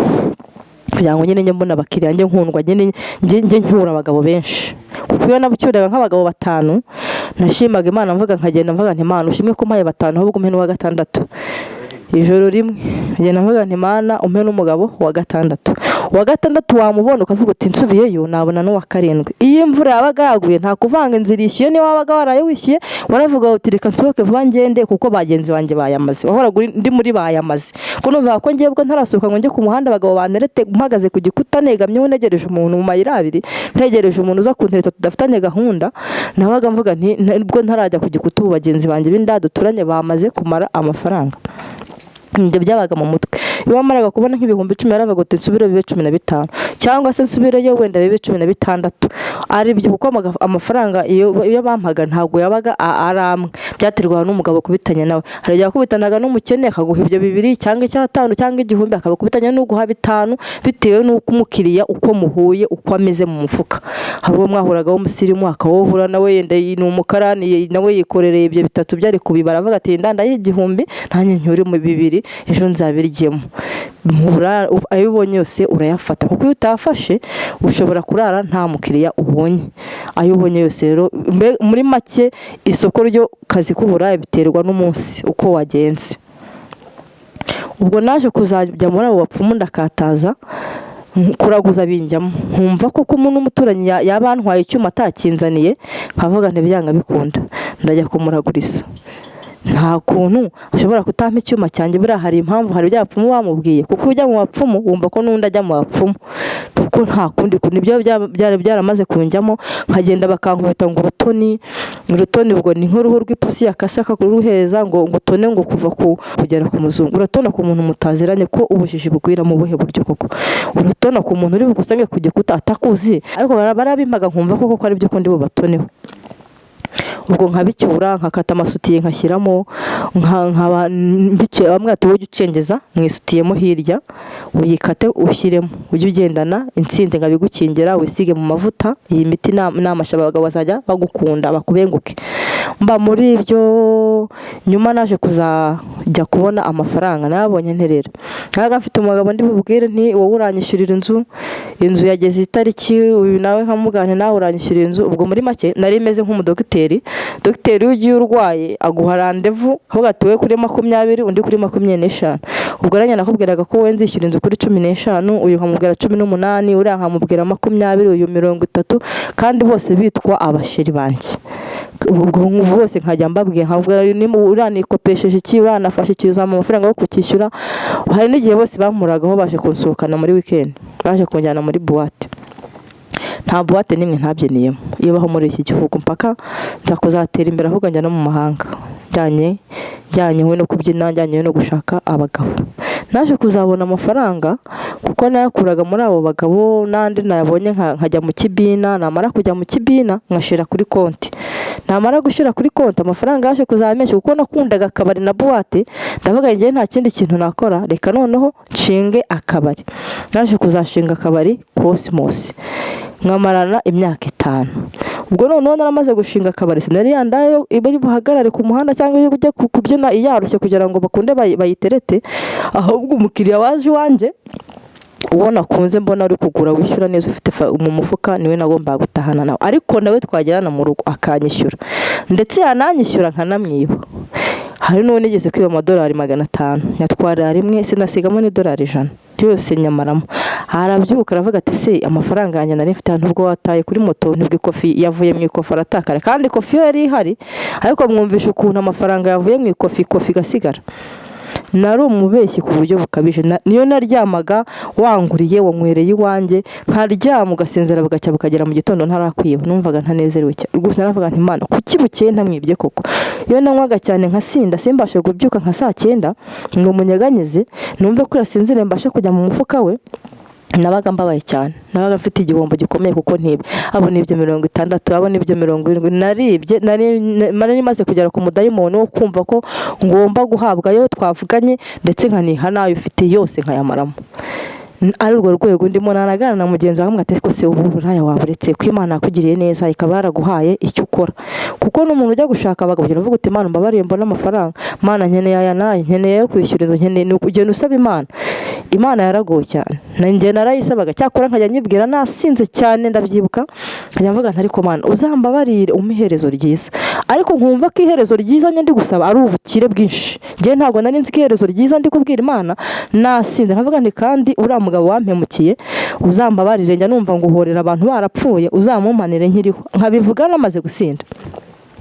A: kugira ngo nyine njye mbona abakiriya, njye nkundwa, njye ncyura abagabo benshi. Kuko iyo nabucyuraga nk'abagabo 5 nashimaga Imana, mvuga nkagenda mvuga nti Imana ushimwe ko mpaye 5 ahubwo umpe n'uwa 6. Ijoro rimwe ngenda mvuga nti Imana umpe n'umugabo wa 6. Uwa 6 wamubona ukavuga uti nsubiyeyo nabona n'uwa 7. Iyo imvura yabaga yaguye nta kuvanga inzira ishyuye, niba wabaga waraye wishyuye waravuga uti reka nsohoke vuba ngende, kuko bagenzi banjye bayamaze. Wahoraga ndi muri bayamaze, ko numva ko ngiye bwo ntarasohoka ngo njye ku muhanda abagabo banerete, mpagaze ku gikuta negamyeho negereje umuntu mu mayira abiri, ntegereje umuntu uza kuntereta tudafitanye gahunda. Nabaga mvuga nti bwo ntarajya ku gikuta, ubu bagenzi banjye b'indaduturanye bamaze kumara amafaranga. Ibyo byabaga mu mutwe. Iyo wamaraga kubona nk'ibihumbi 10 yaravuga uti nsubire bibe 15, cyangwa se nsubireyo wenda bibe 16. Ari byo kuko amafaranga iyo bampaga ntabwo yabaga aramwe, byaterwaga n'umugabo kubitanya nawe. Hari igihe akubitanaga n'umukene akaguha ibyo 2 cyangwa 5 cyangwa 1000, akabakubitanya no guha 5 bitewe n'uko umukiriya uko muhuye, uko ameze mu mufuka. Hari uwo mwahuraga w'umusirimu akawohura nawe yenda ni umukarani, nawe yikorereye ibyo 3 byari kubibara, avuga ati ndanda y'igihumbi ntanye nyure mu 2 ejo nzabiryemo. Ayo ubonye yose urayafata, kuko iyo utafashe ushobora kurara nta mukiriya ubonye. Ayo ubonye yose rero, muri make isoko ryo kazi k'uburaya biterwa n'umunsi uko wagenze. Ubwo naje kuzajya muri abo bapfumu ndakataza kuraguza binjyamo, nkumva ko umuntu umuturanyi yabantwaye icyuma atakinzaniye, nkavuga ntibyanga bikunda ndajya kumuraguriza. Nta kuntu ushobora kutampa icyuma cyanjye, buriya hari impamvu, hari ibyapfumu bamubwiye, kuko ujya mu bapfumu wumva ko n'undi ajya mu bapfumu, kuko nta kundi nibyo byari byaramaze kunjyamo. Nkagenda bakankubita ngo urutoni ubwo ni nk'uruhu rw'ipusi yakase akaruheza ngo tone, ngo kuva kugera ku muzungu. Uratona ku muntu mutaziranye ko ubujiji bugwira mu buhe buryo koko? Uratona ku muntu uri bugusange ku gikuta atakuzi, ariko barabimpaga nkumva koko ko ari byo ko ndi bubatoneho. Ubwo nkabicyura, nkakata amasutiye nkashyiramo, nkaba mbice bamwe ati ujye ucengeza mwisutiyemo hirya uyikate ushyiremo ujye ugendana insinde ngabigukingira wisige mu mavuta iyi miti namasha abagabo bazajya bagukunda bakubenguke mba muri ibyo nyuma naje kuzajya kubona amafaranga nabonye nterera nkaga mfite umugabo ndi bubwire nti wowe uranyishyurira inzu yageze itariki uyu nawe nkamugane nawe uranyishyurira inzu ubwo muri make nari meze nk'umudokiteri ugiye urwaye aguha randevu aho gatuwe kuri 20 undi kuri 25 ubwo ranya nakubwiraga ko we nzishyura inzu kuri 15 uyu nkamubwira 18 uri nkamubwira 20 uyu 30 kandi bose bitwa abasheri banjye ubwo bose nkajya mbabwiye nkabwira ni uranikopesheje iki uranafashe ikizama amafaranga yo kukishyura hari n'igihe bose bamuragaho baje kunsohokana muri weekend baje kunjyana muri boîte nta boîte nimwe ntabyeniyemo iyo baho muri iki gihugu mpaka nza kuzatera imbere ahubwo njya no mu mahanga njyanye we no kubyina njyanye no gushaka abagabo naje kuzabona amafaranga kuko nayakuraga muri abo bagabo nandi nayabonye nkajya mu kibina namara kujya mu kibina nkashira kuri konti namara gushira kuri konti amafaranga yaje kuzamesha kuko nakundaga akabari na boîte ndavuga ngiye nta kindi kintu nakora reka noneho nshinge akabari naje kuzashinga akabari Cosmos nkamarana imyaka 5 ubwo noneho naramaze gushinga akabari sinari yandayo ibari buhagarare ku muhanda cyangwa iyo ujye kubyina iyarushye kugira ngo bakunde bayiterete ahubwo umukiriya waje wanje ubona kunze mbona ari kugura wishyura neza ufite mu mufuka niwe nagomba gutahana nawe ariko nawe twajyana mu rugo akanyishyura ndetse yananyishyura nkanamwiba hari n'uwo nigeze kwiba $500 nyatwara rimwe sinasigamo $100 byose nyamaramo arabyuka aravuga ati se amafaranga yanjye nari mfite nubwo wataye kuri moto nibwo ikofi yavuye mu ikofi aratakara kandi ikofi yari ihari ariko mwumvisha ukuntu amafaranga yavuye mu ikofi gasigara nari umubeshyi ku buryo bukabije niyo naryamaga wanguriye wanywereye iwanjye nkaryama ugasinzira bugacya bukagera mu gitondo ntarakwiba numvaga ntanezerewe cyane rwose naravuga nti Imana kuki bukeye ntamwibye koko iyo nanywaga cyane nkasinda simbashe kubyuka nka saa 9 ngo munyeganyeze numve ko yasinzire mbashe kujya mu mufuka we nabaga mbabaye cyane nabaga mfite igihombo gikomeye kuko ntibe abo nibyo 60 abo nibyo 70 naribye nari maze kugera ku mudayimoni wo kumva ko ngomba guhabwa yo twavuganye ndetse nkaniha nayo ufite yose nkayamaramo ari urwo rwego ndimo nanagana na mugenzi wawe mwate ko se ubu buraya waburetse ko Imana yakugiriye neza ikaba yaraguhaye icyo ukora kuko n'umuntu ujya gushaka abagabo uvuga uti Imana mbabariye mbona amafaranga Imana nkeneye aya naye nkeneye kwishyura inzu nkeneye ugenda usaba Imana yaragoye cyane nanjye narayisabaga cyakora nkajya nyibwira nasinze cyane ndabyibuka nkajya mvuga ntari ko Mana uzambabarire umiherezo ryiza ariko nkumva ko iherezo ryiza ndi gusaba ari ubukire bwinshi ngiye ntago nari nzi ko iherezo ryiza ndi kubwira Imana nasinze nkavuga nti kandi mugabo wampemukiye uzambabarire njya numva ngo uhorera abantu barapfuye uzamumpanire nkiriho nkabivuga namaze gusinda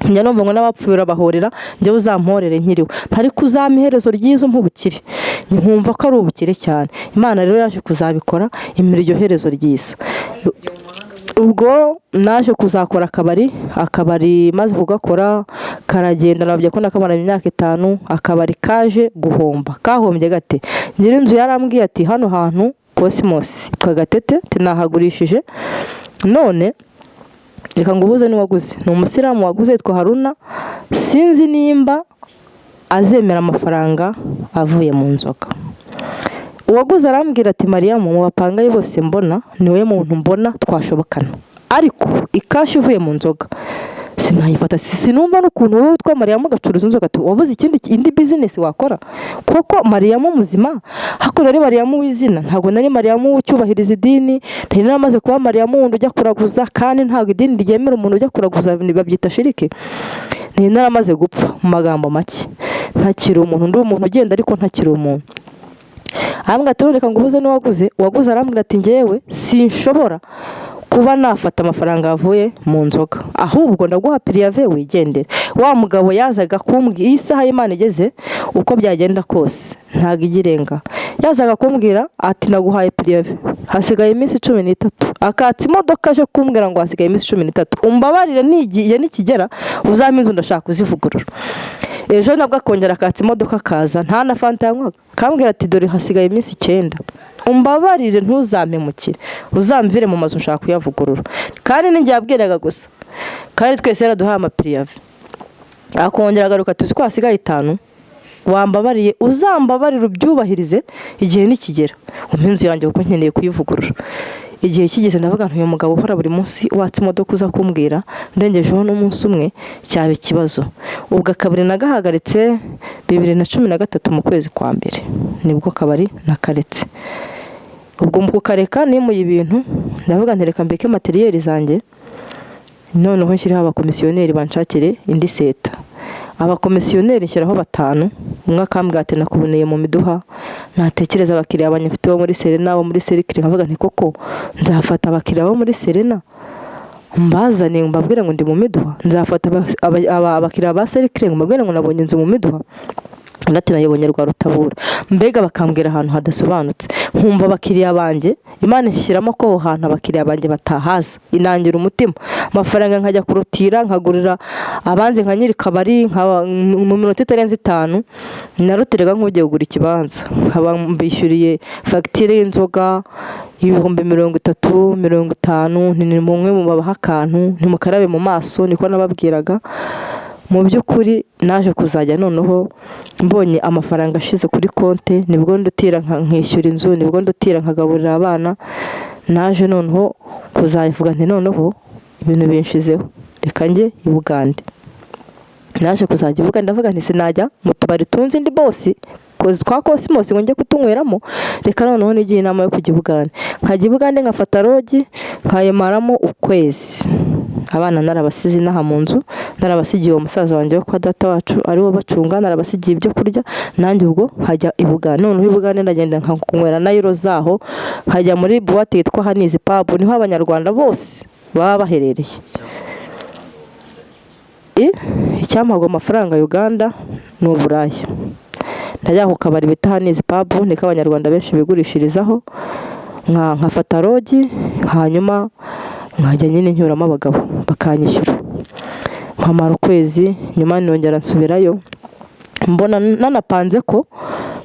A: njya numva ngo n'abapfuye bahorera njye uzamporere nkiriho ntari kuzamiherezo ryiza mpubukire nkumva ko ari ubukire cyane Imana rero yaje kuzabikora imiryo herezo ryiza ubwo naje kuzakora akabari maze kugakora karagenda nabyo ko nakamara imyaka 5 akabari kaje guhomba kahombye gate nyiri inzu yarambwiye ati hano hantu Cosmos Kagatete tinahagurishije none reka ngubuze ni waguze ni umusiramu waguze yitwa Haruna sinzi nimba azemera amafaranga avuye mu nzoga uwaguze arambwira ati Mariya mu bapangaye bose mbona niwe muntu mbona twashobokana ariko ikashi ivuye mu nzoga sinayifata sinumva n'ukuntu wowe twa Mariya mu gacuruza inzoga wabuze indi business wakora kuko Mariya mu muzima hakora ari Mariya mu wizina ntago nari Mariya mu cyubahiriza idini ntari namaze kuba Mariya mu wundi ujya kuraguza kandi ntago idini ryemera umuntu ujya kuraguza babyita shirike ntari naramaze gupfa mu magambo make ntakiri umuntu ndi umuntu ugenda ariko ntakiri umuntu ambwa reka ngubuze ni waguze arambwira ati ngewe sinshobora kuba nafata amafaranga avuye mu nzoga ahubwo ndaguha prive wigendere wa mugabo yazaga kumbwira isaha y'Imana igeze uko byagenda kose ntago igirenga yazaga kumbwira ati naguhaye prive hasigaye iminsi 13 akatsi imodoka aje kumbwira ngo hasigaye iminsi 13 umbabarire nigiye nikigera uzamenze ndashaka kuzivugurura ejo nabwo akongera akatsi imodoka kaza nta na fanta yankwaga kambwira ati dore hasigaye iminsi 9 umbabarire ntuzampemukire uzamvire mu mazu nshaka kuyavugurura kandi ninjye yabwiraga gusa kandi twese yaraduhaye amaprive akongera agaruka tuzi ko hasigaye 5 wambabariye uzambabarira ubyubahirize igihe nikigera umpe inzu yanjye kuko nkeneye kuyivugurura. Igihe kigeze ndavuga nti uyu mugabo uhora buri munsi watse imodoka uza kumbwira ndengejeho n'umunsi umwe cyaba ikibazo. Ubwo akabari nagahagaritse 2013 mu kwezi kwa mbere nibwo kabari nakaretse. Ubwo mu kukareka nimuye ibintu ndavuga nti reka mbike materiel zanjye noneho nshyiraho abakomisiyoneri banshakire indi seta. Abakomisiyoneri nshyiraho 5 umwe akambwira ati nakuboneye mu Miduha natekereza abakiriya abanyafite bo muri Serena bo muri Cercle nkavuga nti koko nzafata abakiriya bo muri Serena mbazane mbabwire ngo ndi mu Miduha, nzafata abakiriya ba Cercle mbabwire ngo nabonye inzu mu Miduha ndati nayibonye rwa Rutabura. Mbega bakambwira ahantu hadasobanutse nkumva abakiriya banjye Imana ishyiramo ko aho hantu abakiriya banjye batahaza inangira umutima amafaranga nkajya kurutira nkagurira abanze nka nyiri kabari mu minota itarenze 5 narutiraga nk'ugiye kugura ikibanza nkaba mbishyuriye fagitire y'inzoga 30,50 ni mumwe mu babaha akantu ntimukarabe mu maso niko nababwiraga. Mu by'ukuri naje kuzajya noneho mbonye amafaranga ashize kuri konte nibwo ndutira nkishyura inzu nibwo ndutira nkagaburira abana. Naje noneho kuzayivuga nti noneho ibintu binshizeho reka njye i Bugande. Naje kuzajya Bugande ndavuga nti sinajya mu tubari tunzi ndi boss twa Cosmos ngo njye kutunyweramo reka noneho nigiye inama yo kujya Bugande. Nkajya Bugande nkafata rogi nkayemaramo ukwezi. Abana narabasize naha mu nzu narabasigiye umusaza wanjye kwa data wacu ari wo bacunga narabasigiye ibyo kurya nanjye ubwo nkajya i Bugande. Noneho i Bugande ndagenda nkanywera na euro zaho nkajya muri boîte yitwa Hanizi Pub niho abanyarwanda bose baba baherereye. Icyamago amafaranga Uganda ni Uburaya. Ndajya ku kabari bita Hanizi Pub niko abanyarwanda benshi bigurishirizaho nkafata rogi hanyuma nkajya nyine nyuramo abagabo bakanyishyura mpamara ukwezi nyuma nongera nsubirayo mbona nanapanze ko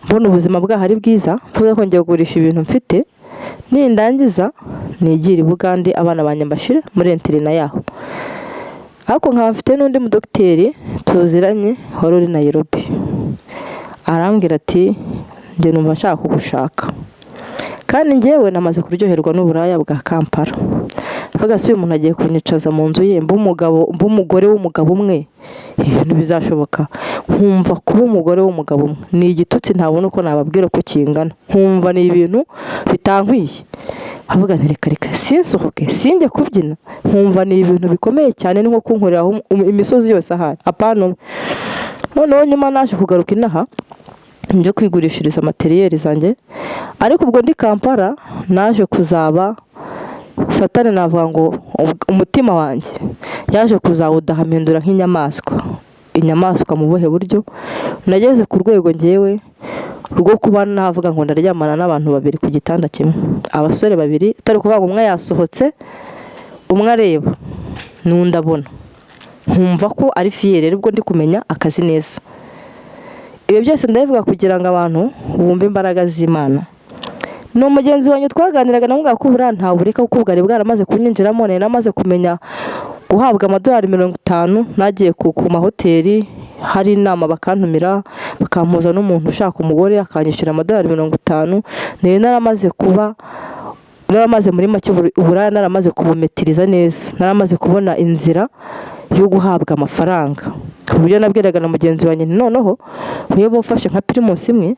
A: mbona ubuzima bwahari bwiza mvuga ko ngiye kugurisha ibintu mfite nindangiza nigira i Bugande abana banyambashire muri interina yaho. Ariko nkaba mfite n'undi mudokiteri tuziranye wari uri Nairobi arambwira ati njye numva nshaka kugushaka kandi njyewe namaze kuryoherwa n'uburaya bwa Kampala. Vuga se umuntu agiye kunyicaza mu nzu ye mbumugore w'umugabo umwe ibintu bizashoboka. Nkumva kuba umugore w'umugabo umwe ni igitutsi ntabona uko nababwira ko kingana nkumva ni ibintu bitankwiye. Avuga nti reka sinsohoke sinjye kubyina nkumva ni ibintu bikomeye cyane nko kunkorera imisozi yose ahari apano. Noneho nyuma naje kugaruka inaha nje kwigurishiriza materiel zanjye ariko ubwo ndi Kampala naje kuzaba Satani navuga ngo umutima wanjye yaje kuzawudahamindura nk'inyamaswa mu buhe buryo. Nageze ku rwego ngewe rwo kuba navuga ngo ndaryamana n'abantu babiri ku gitanda kimwe abasore babiri atari kuvuga ngo umwe yasohotse umwe areba n'undabona nkumva ko ari fiyere ubwo ndi kumenya akazi neza. Ibi byose ndabivuga kugira ngo abantu bumve imbaraga z'Imana. No mugenzi wanyu twaganiraga namubwira ko bura nta bureka kuko bwari bwaramaze kunyinjiramo namaze kumenya guhabwa amadolari 50 nagiye ku mahoteli hari inama bakantumira bakampuza n'umuntu ushaka umugore akanyishyura amadolari 50 naramaze kuba naramaze muri make uburaya naramaze kubumetiriza neza naramaze kubona inzira yo guhabwa amafaranga ku buryo nabwiraga na mugenzi wanjye noneho uyo bofashe nka Primus imwe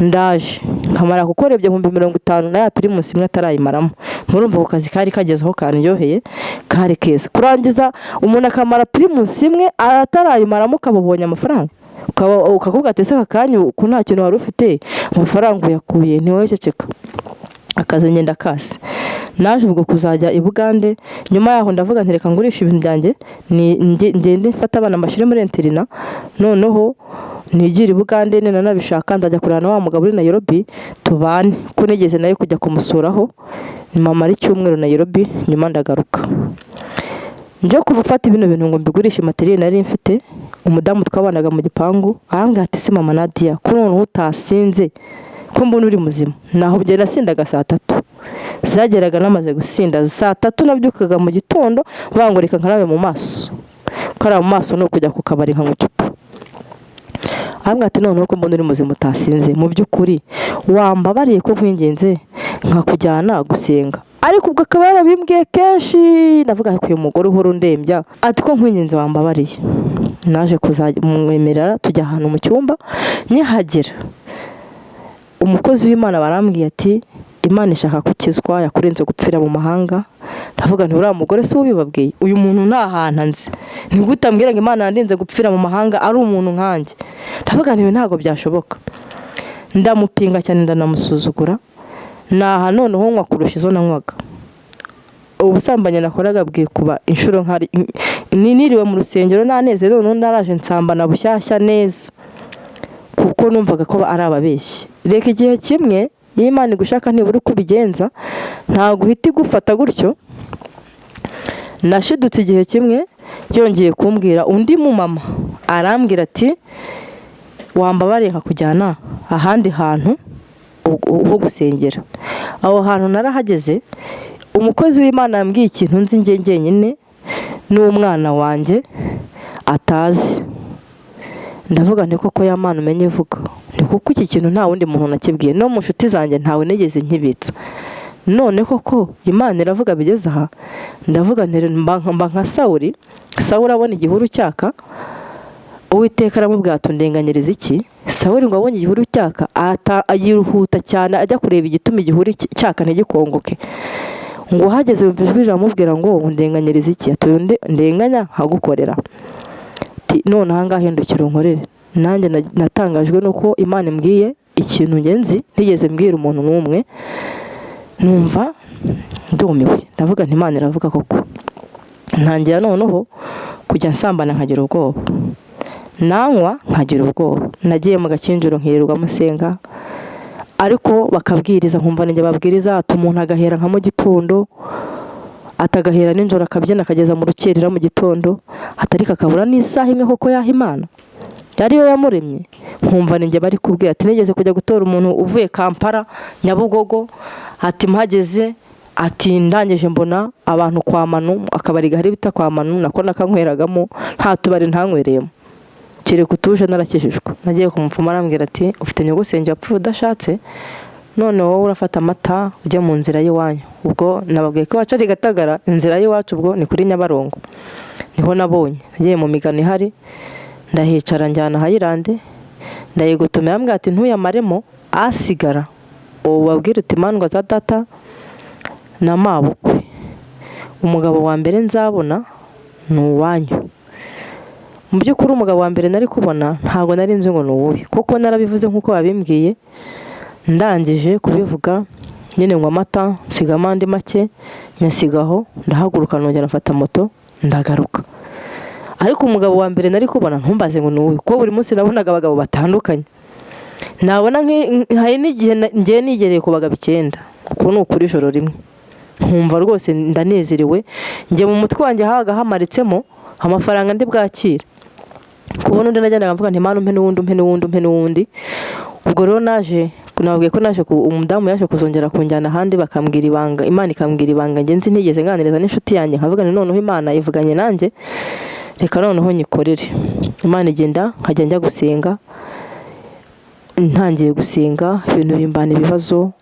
A: ndaje nkamara gukora ibyo 50 na ya Primus imwe atarayimaramo. Murumva ko kazi kari kagezeho kanyoheye kare keza kurangiza umuntu akamara Primus imwe atarayimaramo kabobonye amafaranga ukakuvuga ati se kakanyu ko nta kintu wari ufite amafaranga uyakuye ntiwe ceceka akazi ngenda kase. Naje ubwo kuzajya i Bugande nyuma yaho ndavuga nti reka ngurisha ibintu byanjye ngende mfata abana amashire muri interina noneho nigira i Bugande nena nabishaka ndajya kurana wa mugabo uri Nairobi tubane ko nigeze nayo kujya kumusuraho mama ari cyumweru Nairobi nyuma ndagaruka nje kubufata ibintu ngo mbigurishe materiel nari mfite. Umudamu twabanaga mu gipangu arambwira ati se mama Nadia ko none utasinze ko mbona uri muzima naho bye nasindaga saa 3 zageraga namaze gusinda saa 3 nabyukaga mu gitondo bangoreka nkarabe mu maso kara mu maso no kujya ku kabari nka mucupa. arambwira ati noneho ko mbona uri muzima utasinze, mu by'ukuri wambabariye ko nkwinginze nkakujyana gusenga. Ariko ubwo akaba yarabimbwiye kenshi, ndavuga ko uyu mugore uhora undembya, ati ko nkwinginze wambabariye. Naje kuzamwemerera tujya ahantu mu cyumba, nkihagera umukozi w'Imana barambwiye ati Imana ishaka gukizwa, yakurenze gupfira mu mahanga. Ndavuga nti uriya mugore si ubibabwiye, uyu muntu nta hantu anzi, ni gute ambwira ngo Imana yarenze gupfira mu mahanga ari umuntu nkanjye? Ndavuga nti ibi ntabwo byashoboka. Ndamupinga cyane, ndanamusuzugura, naha noneho nywa kurusha izo nanywaga. Ubusambanyi nakoraga bwiye kuba inshuro niriwe mu rusengero naneze, noneho naraje nsambana bushyashya neza, kuko numvaga ko ari ababeshyi. Reka igihe kimwe iyo Imana igushaka ntiburi kubigenza, ntabwo uhita igufata gutyo. Nashidutse igihe kimwe yongeye kumbwira undi mu mama, arambwira ati wambabariye nkakujyana ahandi hantu ho gusengera. Aho hantu narahageze, umukozi w'Imana yambwiye ikintu nzi njye njyenyine n'umwana wanjye atazi. Ndavuga nti koko ya Mana umenye vuga, ni kuko iki kintu nta wundi muntu nakibwiye, no mu nshuti zanjye ntawe nigeze nkibitsa. None koko Imana iravuga bigeze aha. Ndavuga nti mba nka Sawuli abona igihuru cyaka, Uwiteka aramubwira ati ndenganyiriza iki? Sawuli ngo abonye igihuru cyaka ayiruhuta cyane ajya kureba igituma igihuru cyaka ntigikongoke. Ngo hageze yumva ijwi riramubwira ngo ndenganyiriza iki? Ati ndenganya nkagukorera. None aha ngaha hindukira unkorere. Nanjye natangajwe nuko Imana imbwiye ikintu ngenzi ntigeze mbwira umuntu n'umwe, numva ndumiwe. Ndavuga nti Imana iravuga koko. Ntangira noneho kujya nsambana nkagira ubwoba, nanywa nkagira ubwoba. Nagiye mu gakinjiro nkirirwa musenga, ariko bakabwiriza nkumva ninjye babwiriza, ati umuntu agahera nka mu gitondo, atagahera ninjoro akabyina akageza mu rukerera mu gitondo, atari kakabura n'isaha imwe koko yaha Imana yariyo yamuremye. Nkumva ninjye bari kubwira. Ati nigeze kujya gutora umuntu uvuye Kampala Nyabugogo, ati mpageze, ati ndangije mbona abantu kwa Manu, akabari gahari bita kwa Manu, nako nakankweragamo, nta tubari ntanywereyemo, kereka utuje narakijijwe. Nagiye kumupfuma arambwira ati ufite nyogosenge yapfuye udashatse, none wowe urafata amata ujya mu nzira y'iwanyu. Ubwo nababwiye ko waca Gatagara, inzira y'iwacu ubwo ni kuri Nyabarongo, niho nabonye. Nagiye mu migano ihari, ndahicara njyana Hayirande, ndayigutumira ambwira ati ntuyamaremo asigara, ubu babwira uti imandwa za data na mabukwe, umugabo wa mbere nzabona ni uwanyu. Mu by'ukuri umugabo wa mbere nari kubona ntabwo nari nzi ngo ni uwuhe, kuko narabivuze nk'uko babimbwiye. Ndangije kubivuga nyine nywa amata, nsigamo andi make, nyasigaho, ndahaguruka nongera mfata moto ndagaruka. Ariko umugabo wa mbere nari kubona ntumbaze ngo ni uwuhe, kuko buri munsi nabonaga abagabo batandukanye. Nabona hari n'igihe ngiye nigereye ku bagabo 9, kuko ni ukuri ijoro rimwe. Nkumva rwose ndanezerewe, njye mu mutwe wanjye haga hamaritsemo amafaranga ndi bwakire. Kubona undi najyanaga mvuga nti Imana umpe n'uwundi. Ubwo rero naje nabwiye ko naje umudamu yaje kuzongera kunjyana ahandi, bakambwira ibanga, Imana ikambwira ibanga ngenzi ntigeze nganiriza n'inshuti yanjye. Nkavuga nti noneho Imana ivuganye nanjye, reka noneho nyikorere. Imana igenda nkajya njya gusenga. Ntangiye gusenga ibintu bimbana ibibazo,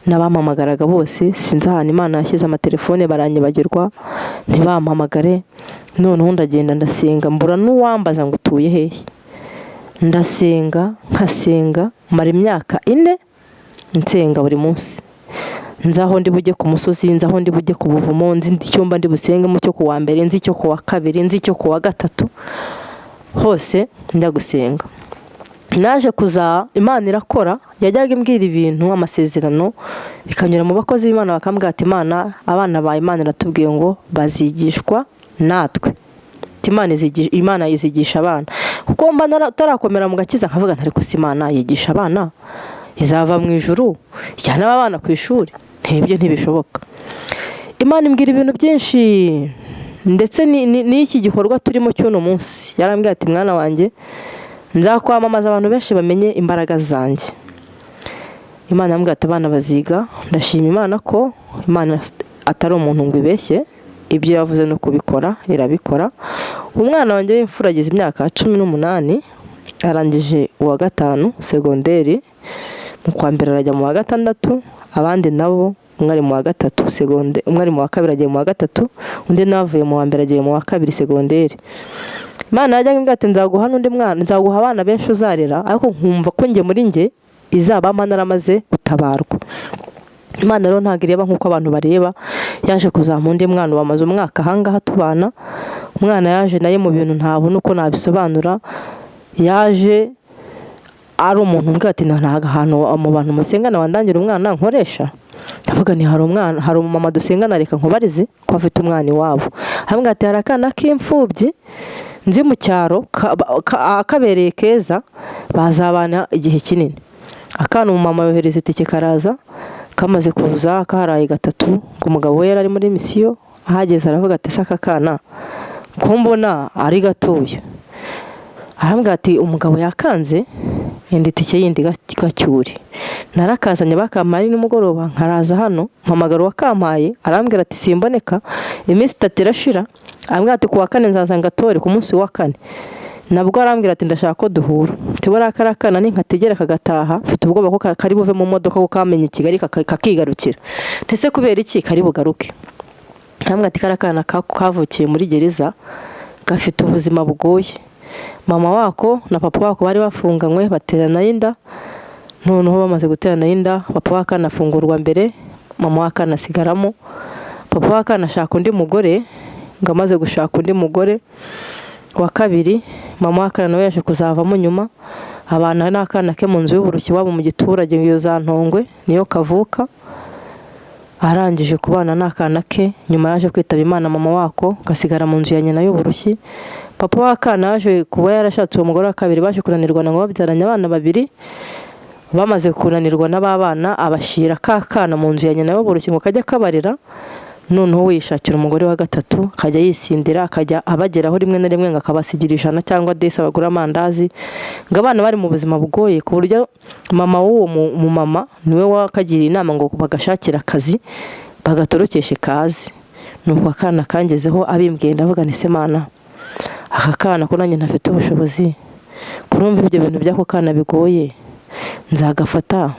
A: n'abampamagaraga bose sinzi ahantu Imana yashyize amatelefone baranyibagirwa ntibampamagare. Noneho ndagenda ndasenga, mbura n'uwambaza ngo utuye hehe. Ndasenga nkasenga mara imyaka 4 nsenga buri munsi. Nzaho ndi bujye ku musozi, nzaho ndi bujye ku buvumo, nzi icyumba ndi busenge mu cyo ku wa mbere, nzi icyo ku wa kabiri, nzi icyo ku wa gatatu, hose njya gusenga. Naje kuza Imana irakora, yajyaga imbwira ibintu amasezerano bikanyura mu bakozi b'Imana, bakambwira ati Imana, abana ba Imana iratubwiye ngo bazigishwa natwe. Imana yizigisha abana, kuko mba natarakomera mu gakiza nkavuga ntari ko Imana yigisha abana izava mu ijuru ijyana abana ku ishuri. Ntibyo ntibishoboka. Imana imbwira ibintu byinshi, ndetse n'iki gikorwa turimo cy'uno munsi. Yarambwira ati mwana wanjye, nzakwamamaza abantu benshi bamenye imbaraga zanjye. Imana yambwira ati abana baziga. Ndashima Imana ko Imana atari umuntu ngo ibeshye, ibyo yavuze no kubikora irabikora. Umwana wanjye w'imfura agize imyaka 18, arangije uwa gatanu segonderi, mu kwa mbere arajya mu wa gatandatu, abandi nabo umwe ari mu wa gatatu segonderi, umwe ari mu wa kabiri agiye mu wa gatatu, undi navuye mu wa mbere agiye mu wa kabiri segonderi. Imana yajyaga imbwira ati nzaguha n'undi mwana, nzaguha abana benshi uzarera, ariko nkumva ko njye muri njye izabama naramaze gutabarwa. Imana rero ntabwo ireba nk'uko abantu bareba, yaje kuzamura undi mwana bamaze umwaka ahangaha tubana. Umwana yaje naye mu bintu ntabona uko nabisobanura, yaje ari umuntu umbwira ati ntago ahantu mu bantu musengana wandangira umwana nkoresha. Ndavuga ni hari umumama dusengana reka nkubarize ko afite umwana iwabo. Arambwira ati hari akana k'imfubyi nzi mu cyaro akabereye keza, bazabana igihe kinini. Akana umumama yohereza itike karaza, kamaze kuza kaharaye gatatu, ngo umugabo we yari ari muri misiyo. Ahageze aravuga ati saka kana ko mbona ari gatoya. Arambwira ati umugabo yakanze indi tike yindi gacyuri. Narakazanye bakampaye nimugoroba, nkaraza hano mpamagara wakampaye, arambwira ati simboneka, iminsi 3 irashira. Arambwira ati kuwa kane nzaza ngatore ku munsi wa kane. Nabwo arambwira ati ndashaka ko duhura. Tibora karakana ninkategera kagataha, mfite ubwoba ko kari buve mu modoka ko kamenye Kigali kakigarukira. Ntese kubera iki kari bugaruke? Arambwira ati karakana kavukiye muri gereza, gafite ubuzima bugoye. Mama wako na papa wako bari bafunganywe baterana inda, noneho bamaze guterana inda, papa wakana afungurwa mbere, mama wakana asigaramo. Papa wakana ashaka undi mugore, ngo amaze gushaka undi mugore wa kabiri, mama wakana nawe yaje kuzavamo nyuma. Abana n'akana ke mu nzu y'uburushyi wabo mu giturage iyo za Ntongwe niyo kavuka. Arangije kubana n'akana ke, nyuma yaje kwitaba Imana mama wako, gasigara mu nzu ya nyina y'uburushyi. Papa wakana yaje kuba yarashatse umugore wa kabiri, baje kunanirwa ngo babyaranye abana babiri. Bamaze kunanirwa n'ababana abashira kakana mu nzu ya nyina y'uburushyi ngo kajya kabarira. Noneho wishakira umugore wa gatatu, kajya yisindira, akajya abageraho rimwe na rimwe ngakabasigira ijana cyangwa desa bagura amandazi. Ngo abana bari mu buzima bugoye ku buryo mama w'uwo mu mama niwe wakagira inama ngo bagashakira akazi bagatorokeshe kazi. Nuko akana kangezeho abimbwiye, ndavuga nti se Mana, aka kana ko nanjye ntafite ubushobozi, kurumva ibyo bintu by'ako kana bigoye, nzagafata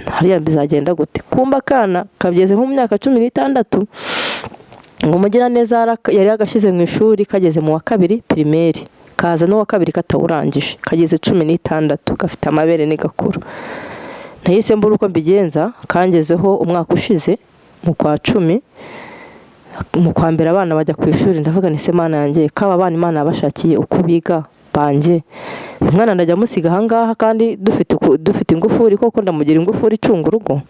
A: hariya bizagenda gute? Kumba kana kabyeze mu myaka 16, ngo mugira neza yari agashize mu ishuri, kageze mu wa kabiri primaire, kaza no wa kabiri katawurangije, kageze 16, gafite amabere n'igakuru. Nahise mbura uko mbigenza, kangezeho umwaka ushize mu kwa 10, mu kwa mbere abana bajya ku ishuri. Ndavuga ni se Mana yanjye, kaba abana Imana yabashakiye uko biga banjye, umwana ndajya musiga ahangaha kandi dufite ingufuri, koko ndamugira ingufuri icunga urugo.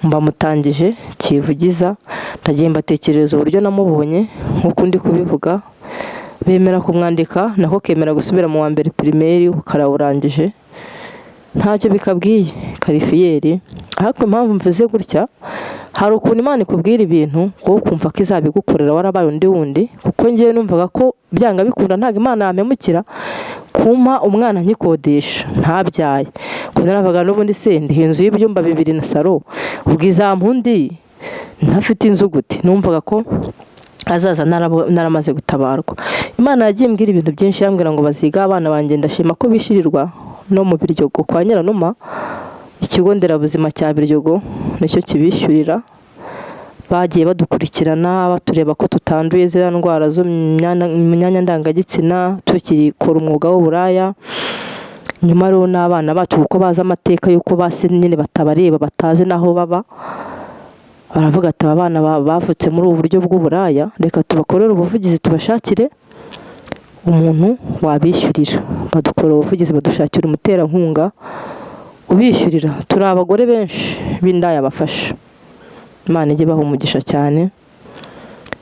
A: Mba mutangije kivugiza, ndagiye mbatekereza uburyo namubonye nkuko ndi kubivuga, bemera kumwandika nako kemera gusubira mu wa mbere primaire, karawurangije ntacyo bikabwiye karifiyeri. Ariko impamvu mvuze gutya, hari ukuntu Imana ikubwira ibintu ngo ukumva ko izabigukorera warabaye undi wundi, kuko ngiye numvaga ko byanga bikunda ntago Imana yamemukira kumpa umwana nyikodesha ntabyaye. Kuko naravuga n'ubundi se ndi inzu y'ibyumba 2 na salo, ubwiza mpundi ntafite inzu gute? Numvaga ko azaza naramaze gutabarwa. Imana yagiye mbwira ibintu byinshi, yambwira ngo baziga abana banjye. Ndashima ko bishirirwa no mu Biryogo kwa Nyiranuma, ikigo nderabuzima cya Biryogo nicyo kibishyurira. Bagiye badukurikirana batureba ko tutanduye zira ndwara zo mu myanya ndangagitsina, tukikora umwuga w'uburaya. Nyuma rero n'abana bacu uko baza amateka yuko base nyine batabareba, batazi naho baba, baravuga ati abana bavutse muri ubu buryo bw'uburaya, reka tubakorere ubuvugizi, tubashakire umuntu wabishyurira. Badukorera ubuvugizi, badushakira umuterankunga ubishyurira. Turi abagore benshi b'indaya bafasha. Imana ijye baha umugisha cyane.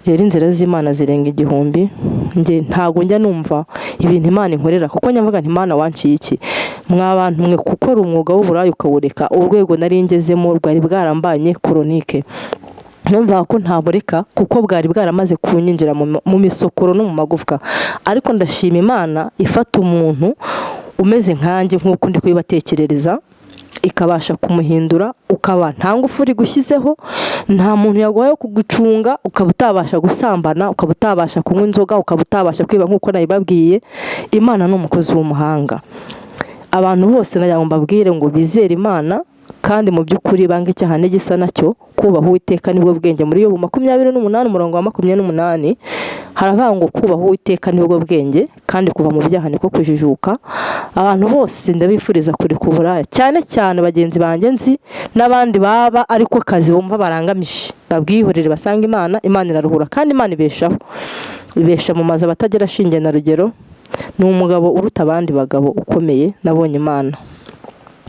A: Rero inzira z'Imana zirenga 1000. Nge ntago njya numva ibintu Imana inkorera, kuko nyavuga nti Imana wanciye iki? Mwabantu mwe gukora umwuga w'uburaya ukawureka, urwego nari ngezemo rwari bwarambanye chronique. Numva ko ntabureka kuko bwari bwaramaze kunyinjira mu misokoro no mu magufwa. Ariko ndashima Imana ifata umuntu umeze nkanjye nkuko ndi kubibatekerereza, ikabasha kumuhindura, ukaba nta ngufu uri gushyizeho, nta muntu yaguhaye kugucunga, ukaba utabasha gusambana, ukaba utabasha kunywa inzoga, ukaba utabasha kwiba nk'uko nabibabwiye. Imana ni umukozi w'umuhanga. Abantu bose nagira ngo mbabwire ngo bizere Imana, kandi mu by'ukuri banga icyaha n'igisa nacyo. Kubaha Uwiteka nibwo bwenge. Muri Yobu 28 umurongo wa 28 haravuga ngo kubaha Uwiteka nibwo bwenge, kandi kuva mu byaha niko kujijuka. Abantu bose ndabifuriza kuri kuburaya, cyane cyane bagenzi banjye nzi n'abandi baba ariko kazi bumva barangamije, babwihorere basanga Imana. Imana iraruhura kandi Imana ibeshaho, ibesha mu mazu abatagira shinge na rugero. Ni umugabo uruta abandi bagabo ukomeye nabonye Imana.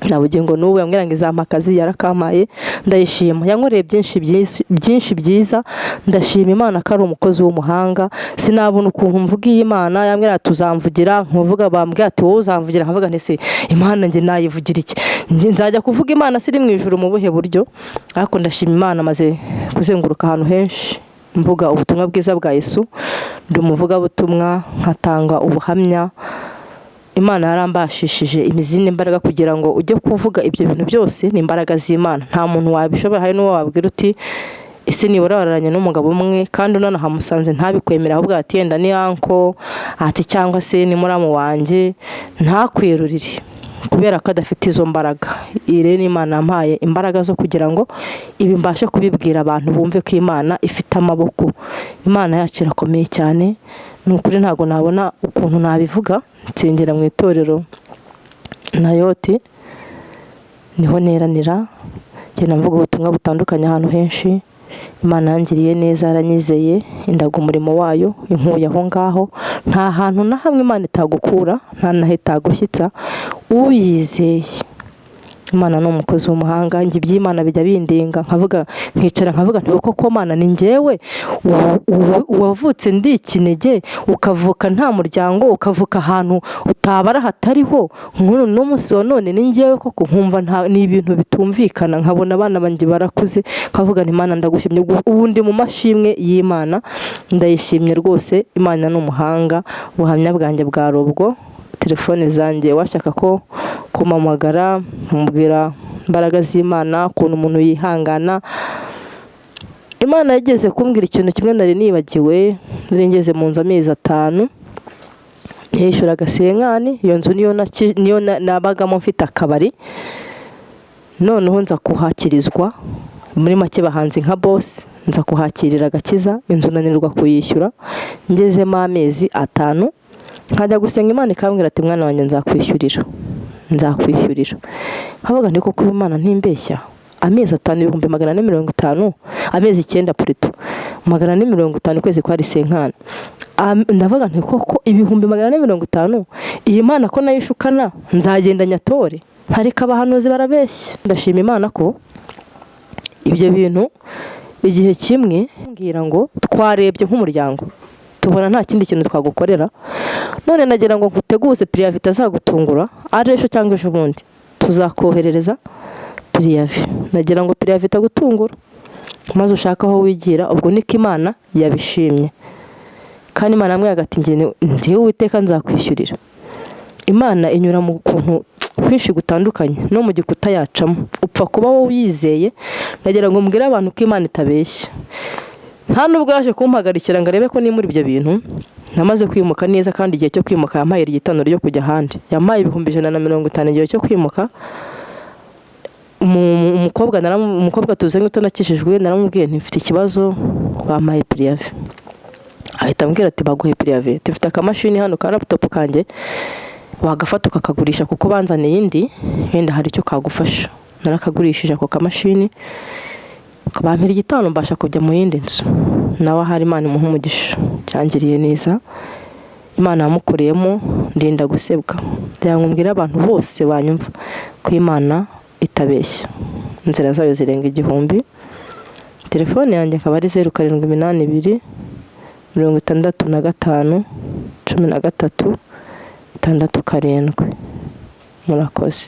A: Nabugingo n'ubu yambwira ngo izampakazi yarakampaye, ndayishima. Yankoreye byinshi byiza, ndashima Imana ko ari umukozi w'umuhanga. Sinabona ukuntu mvuga iyi Imana. Yambwira tuzamvugira, nkuvuga bambwira ati wowe uzamvugira, nkavuga nti se Imana nge nayivugira iki? Nzajya kuvuga Imana siri mu ijuru mu buhe buryo? Ariko ndashima Imana, maze kuzenguruka ahantu henshi mvuga ubutumwa bwiza bwa Yesu, ndi umuvuga butumwa, nkatanga ubuhamya. Imana yarambashishije imizindi imbaraga kugira ngo ujye kuvuga ibyo bintu byose. Ni imbaraga z'Imana, nta muntu wabishobora. Hari n'uwo wabwira uti ese nibura wararanye n'umugabo umwe kandi unana hamusanze ntabikwemera, ahubwo ati yenda ni anko ati cyangwa se ni muramu wanjye, ntakwirurire kubera ko adafite izo mbaraga. Ire ni Imana yampaye imbaraga zo kugira ngo ibi mbashe kubibwira abantu bumve ko Imana ifite amaboko. Imana yacu irakomeye cyane, ni ukuri ntago nabona ukuntu nabivuga. Nsengera mu itorero Nayoti, niho neranira, ngenda mvuga ubutumwa butandukanye ahantu henshi. Imana yangiriye neza, yaranyizeye, indaga umurimo wayo, inkuye aho ngaho. Nta hantu na hamwe Imana itagukura, nta naho itagushyitsa uyizeye. Imana ni umukozi w'umuhanga. Njye iby'Imana bijya bindinga, nkavuga nkicara nkavuga nti koko Mana ni njyewe wavutse ndi ikinege, ukavuka nta muryango, ukavuka ahantu utabara hatariho, nk'uno n'umunsi wa none ni njyewe koko? Nkumva ni ibintu bitumvikana. Nkabona abana banjye barakuze, nkavuga nti Imana ndagushimye. Ubu ndi mu mashimwe y'Imana, ndayishimye rwose. Imana ni umuhanga. Ubuhamya bwanjye bwari ubwo. Telefone zanjye washaka ko kumamagara, mubwira imbaraga z'Imana, ukuntu umuntu yihangana. Imana yageze kumbwira ikintu kimwe nari nibagiwe. Nari ngeze mu nzu amezi 5, yishuraga senkani. Iyo nzu niyo nabagamo mfite akabari. Noneho nza kuhakirizwa, muri make bahanze nka boss, nza kuhakirira agakiza. Inzu nanirwa kuyishyura, ngezemo amezi 5. Nkajya gusenga Imana ikambwira ati mwana wanjye nzakwishyurira. Nkavuga ndi koko Imana ntimbeshya. Amezi 5 ibihumbi 450, amezi 9 purito 450 kwezi kwari senkani. Ndavuga nti koko ibihumbi 450 iyi Mana ko nayishukana, nzagenda nyatore. Ntarika abahanuzi barabeshya. Ndashima Imana ko ibyo bintu igihe kimwe mbwira ngo twarebye nk'umuryango, tubona nta kindi kintu twagukorera, none nagira ngo nguteguze priyavi itazagutungura, ari ejo cyangwa ejo bundi tuzakoherereza priyavi. Nagira ngo priyavi itagutungura, maze ushaka aho wigira. Ubwo niko Imana yabishimye. Kandi Imana amwe hagati njyewe Uwiteka nzakwishyurira. Imana inyura mu kuntu kwinshi gutandukanye, no mu gikuta yacamo. Upfa kuba wowe uyizeye. Nagira ngo mbwire abantu ko Imana itabeshya. Nta nubwo yaje kumpagarikira ngo arebe ko ni muri ibyo bintu. Namaze kwimuka neza, kandi igihe cyo kwimuka yampaye igitano ryo kujya ahandi. Yampaye 150 igihe cyo kwimuka. Umukobwa tuzanye utanakishijwe, naramubwiye nti mfite ikibazo, bampaye priyavi. Ahita ambwira ati baguhe priyavi, mfite akamashini hano ka laptop kanjye, wagafata ukakagurisha kuko banzaniye indi, wenda hari icyo kagufasha. Narakagurishije ako kamashini, bampira igitano, mbasha kujya mu yindi nzu. Nawe hari Imana imuha umugisha, cyangiriye neza. Imana yamukoreyemo, ndinda gusebwa. Ndyangumbwira abantu bose banyumva ko Imana itabeshya. Inzira zayo zirenga 1000. Telefone yanjye akaba ari 0782 65 13 67. Murakoze.